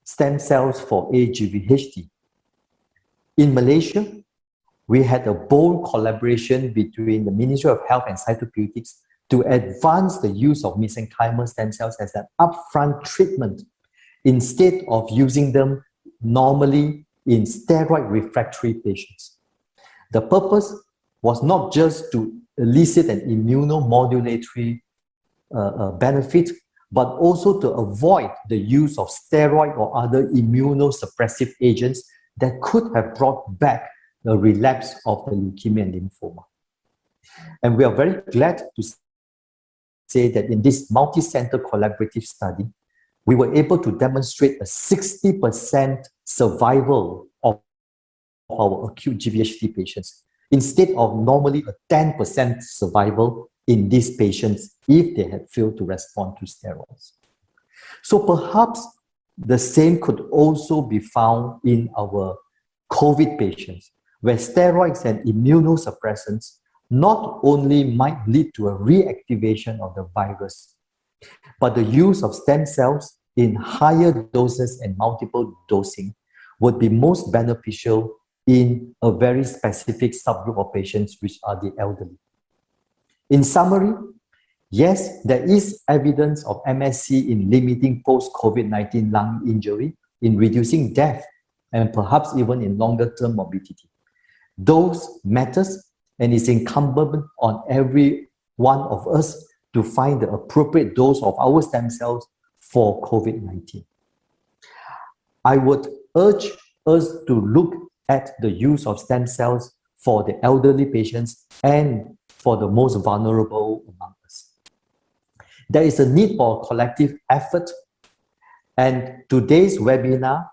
stem cells for AGVHD? In Malaysia, we had a bold collaboration between the Ministry of Health and Cytopeutics to advance the use of mesenchymal stem cells as an upfront treatment instead of using them normally in steroid refractory patients. The purpose was not just to elicit an immunomodulatory benefit, but also to avoid the use of steroid or other immunosuppressive agents that could have brought back the relapse of the leukemia and lymphoma. And we are very glad to say that in this multi-center collaborative study, we were able to demonstrate a 60% survival of our acute GVHD patients, instead of normally a 10% survival in these patients if they had failed to respond to steroids. So perhaps the same could also be found in our COVID patients, where steroids and immunosuppressants not only might lead to a reactivation of the virus, but the use of stem cells in higher doses and multiple dosing would be most beneficial in a very specific subgroup of patients, which are the elderly. In summary, yes, there is evidence of MSC in limiting post-COVID-19 lung injury, in reducing death, and perhaps even in longer-term morbidity. Those matters, and it's incumbent on every one of us to find the appropriate dose of our stem cells for COVID-19. I would urge us to look at the use of stem cells for the elderly patients and for the most vulnerable among us. There is a need for a collective effort, and today's webinar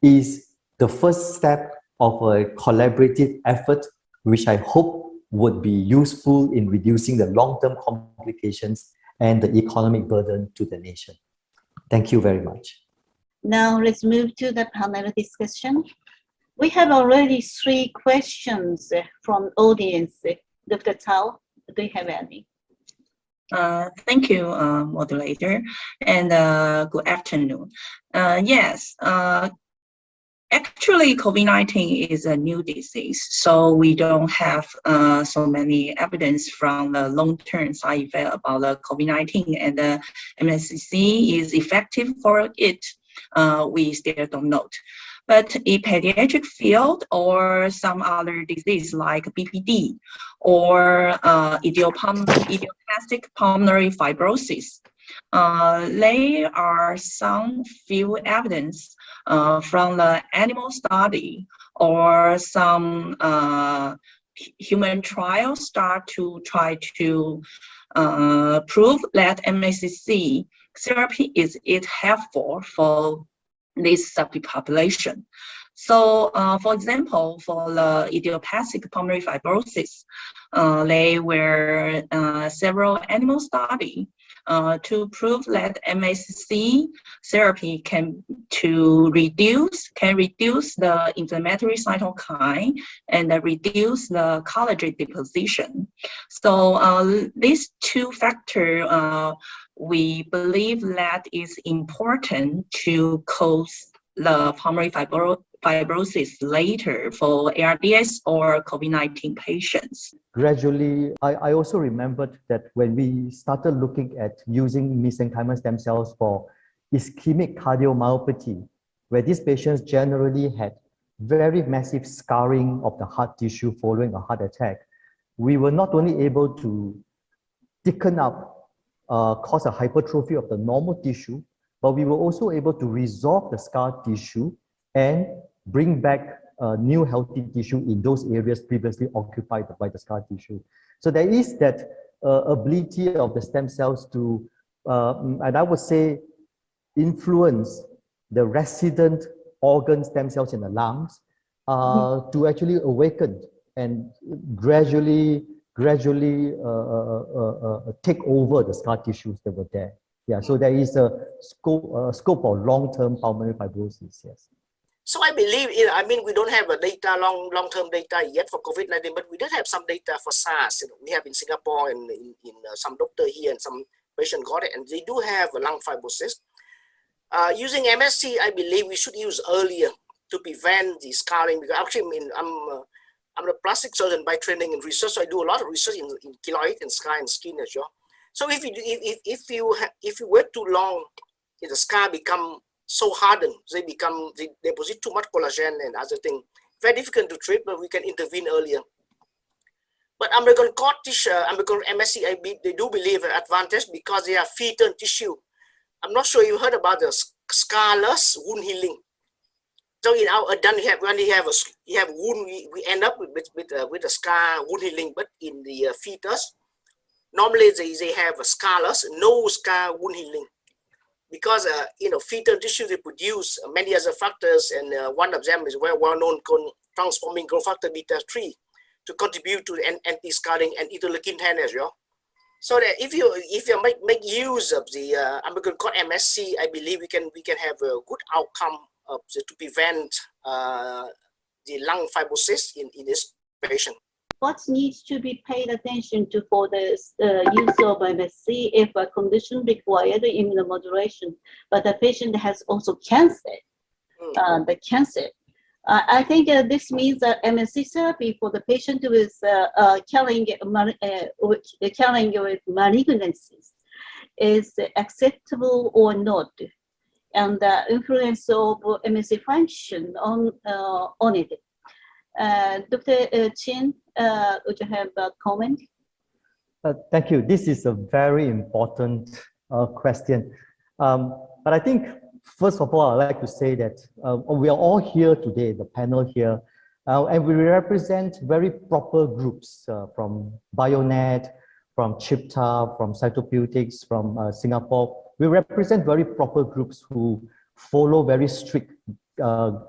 is the first step of a collaborative effort, which I hope would be useful in reducing the long-term complications and the economic burden to the nation. Thank you very much. Now let's move to the panel discussion. We have already 3 questions from audience. Dr. Cao, do you have any? Thank you, moderator, and good afternoon. Yes, Actually, COVID-19 is a new disease, so we don't have so many evidence from the long-term side effect about the COVID-19, and the MSC is effective for it. We still don't know. But in pediatric field or some other disease like BPD or idiopathic pulmonary fibrosis, there are some few evidence from the animal study or some human trials start to try to prove that MSC therapy is helpful for this subpopulation. So, for example, for the idiopathic pulmonary fibrosis, there were several animal studies to prove that MSC therapy can reduce the inflammatory cytokine and reduce the collagen deposition. So these two factors we believe that is important to cause the pulmonary fibrosis later for ARDS or COVID-19 patients. Gradually, I also remembered that when we started looking at using mesenchymal stem cells for ischemic cardiomyopathy, where these patients generally had very massive scarring of the heart tissue following a heart attack, we were not only able to thicken up, cause a hypertrophy of the normal tissue, but we were also able to resolve the scar tissue and bring back new healthy tissue in those areas previously occupied by the scar tissue. So there is that ability of the stem cells to, and I would say, influence the resident organ stem cells in the lungs to actually awaken and gradually take over the scar tissues that were there. Yeah, so there is a scope of long-term pulmonary fibrosis, yes. So I believe, I mean, we don't have a data, long-term data yet for COVID-19, but we did have some data for SARS. You know, we have in Singapore and in some doctor here and some patient got it, and they do have a lung fibrosis. Using MSC, I believe we should use earlier to prevent the scarring, because actually, I mean, I'm a plastic surgeon by training and research, so I do a lot of research in keloid and scar and skin as well. So if you wait too long, the scar become so hardened, they deposit too much collagen and other thing. Very difficult to treat, but we can intervene earlier. But American cord tissue, American MSC, they do believe an advantage because they are fetal tissue. I'm not sure you heard about the scarless wound healing. So in our when you have wound, we end up with a scar wound healing. But in the fetus, normally they have a scarless, no scar wound healing, because fetal tissue they produce many other factors, and one of them is very well known called transforming growth factor beta 3 to contribute to anti-scarring and interleukin 10 as well. So that if you make use of the American cord MSC, I believe we can have a good outcome to prevent the lung fibrosis in this patient. What needs to be paid attention to for the use of MSC if a condition required immunomodulation, but the patient has also cancer, the cancer. I think this means that MSC therapy for the patient with carrying with malignancies is acceptable or not, and the influence of MSC function on it. Dr. Chin, would you have a comment? Thank you. This is a very important question. But I think, first of all, I'd like to say that we are all here today, the panel here, and we represent very proper groups from Bionet, from CHIPTA, from Cytopeutics, from Singapore. We represent very proper groups who follow very strict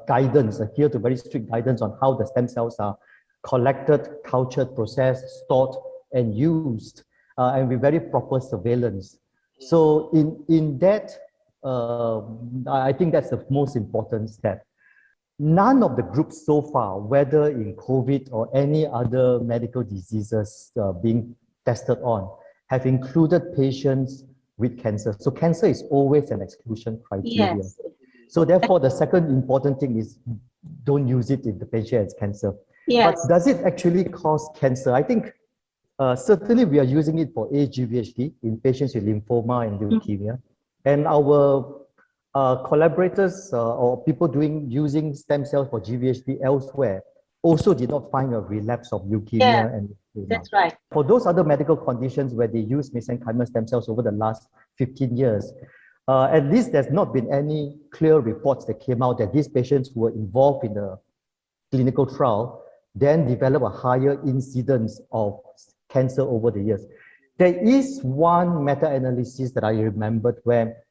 guidance, adhere to very strict guidance on how the stem cells are collected, cultured, processed, stored, and used, and with very proper surveillance. So in that, I think that's the most important step. None of the groups so far, whether in COVID or any other medical diseases being tested on, have included patients with cancer. So cancer is always an exclusion criteria. Yes. So therefore, the second important thing is don't use it if the patient has cancer. Yes. But does it actually cause cancer? I think certainly we are using it for aGVHD in patients with lymphoma and leukemia. And our collaborators or people using stem cells for GVHD elsewhere also did not find a relapse of leukemia and lymphoma. That's right. For those other medical conditions where they use mesenchymal stem cells over the last 15 years, at least there's not been any clear reports that came out that these patients who were involved in the clinical trial then develop a higher incidence of cancer over the years. There is one meta-analysis that I remembered where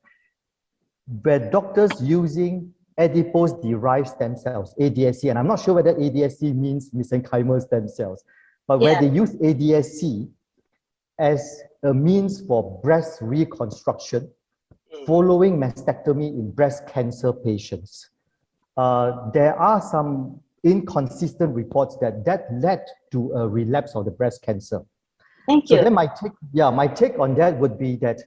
doctors using adipose-derived stem cells, ADSC, and I'm not sure whether ADSC means mesenchymal stem cells, but where they use ADSC as a means for breast reconstruction following mastectomy in breast cancer patients. There are some inconsistent reports that led to a relapse of the breast cancer. Thank you. So then my take on that would be that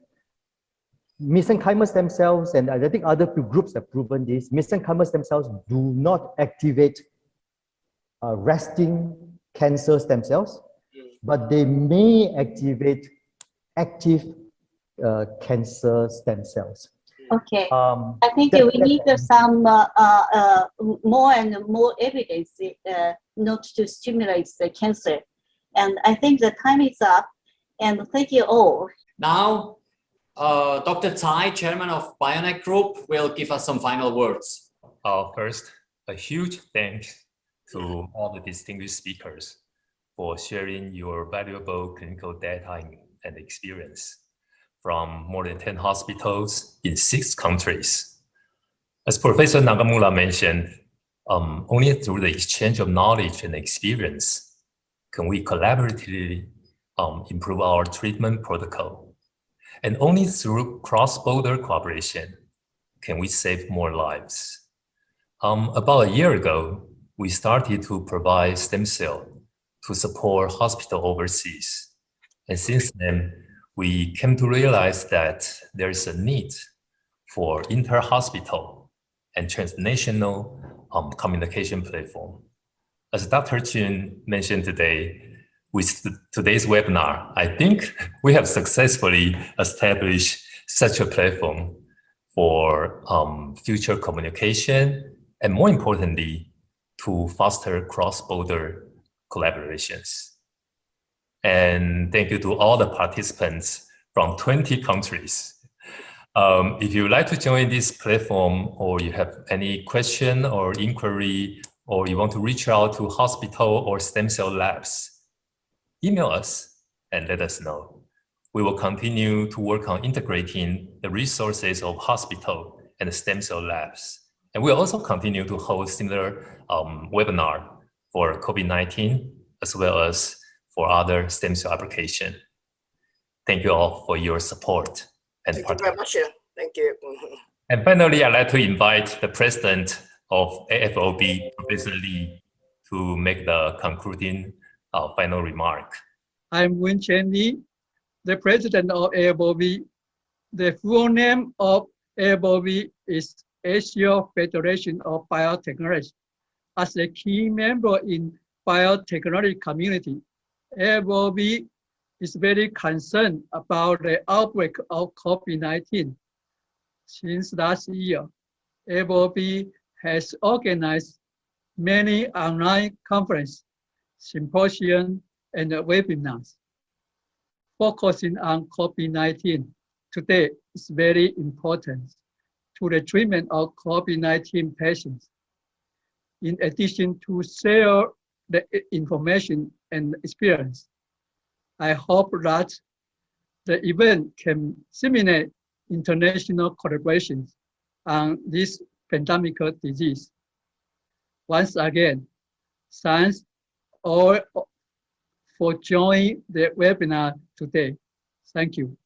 mesenchymal stem cells, and I think other groups have proven this, mesenchymal stem cells do not activate resting cancer stem cells, but they may activate active cancer stem cells. Okay. I think we need some more and more evidence not to stimulate the cancer. And I think the time is up. And thank you all. Now, Dr. Tsai, chairman of Bionic Group, will give us some final words. First, a huge thanks to all the distinguished speakers for sharing your valuable clinical data and experience from more than 10 hospitals in 6 countries. As Professor Nagamura mentioned, only through the exchange of knowledge and experience can we collaboratively improve our treatment protocol. And only through cross-border cooperation can we save more lives. About a year ago, we started to provide stem cell to support hospitals overseas. And since then, we came to realize that there is a need for inter-hospital and transnational communication platform. As Dr. Chun mentioned today, with today's webinar, I think we have successfully established such a platform for future communication and, more importantly, to foster cross-border collaborations. And thank you to all the participants from 20 countries. If you would like to join this platform, or you have any question or inquiry, or you want to reach out to hospital or stem cell labs, email us and let us know. We will continue to work on integrating the resources of hospital and stem cell labs. And we'll also continue to hold similar webinar for COVID-19, as well as for other stem cell application. Thank you all for your support. And thank you very much. Thank you. And finally, I'd like to invite the president of AFOB, Professor Lee, to make the concluding final remark. I'm Wen-Chen Lee, the president of AFOB. The full name of AFOB is Asia Federation of Biotechnology. As a key member in biotechnology community, AFOB is very concerned about the outbreak of COVID-19. Since last year, AFOB has organized many online conferences, symposiums, and webinars. Focusing on COVID-19 today is very important to the treatment of COVID-19 patients. In addition to share the information and experience, I hope that the event can stimulate international collaborations on this pandemic disease. Once again, thanks all for joining the webinar today. Thank you.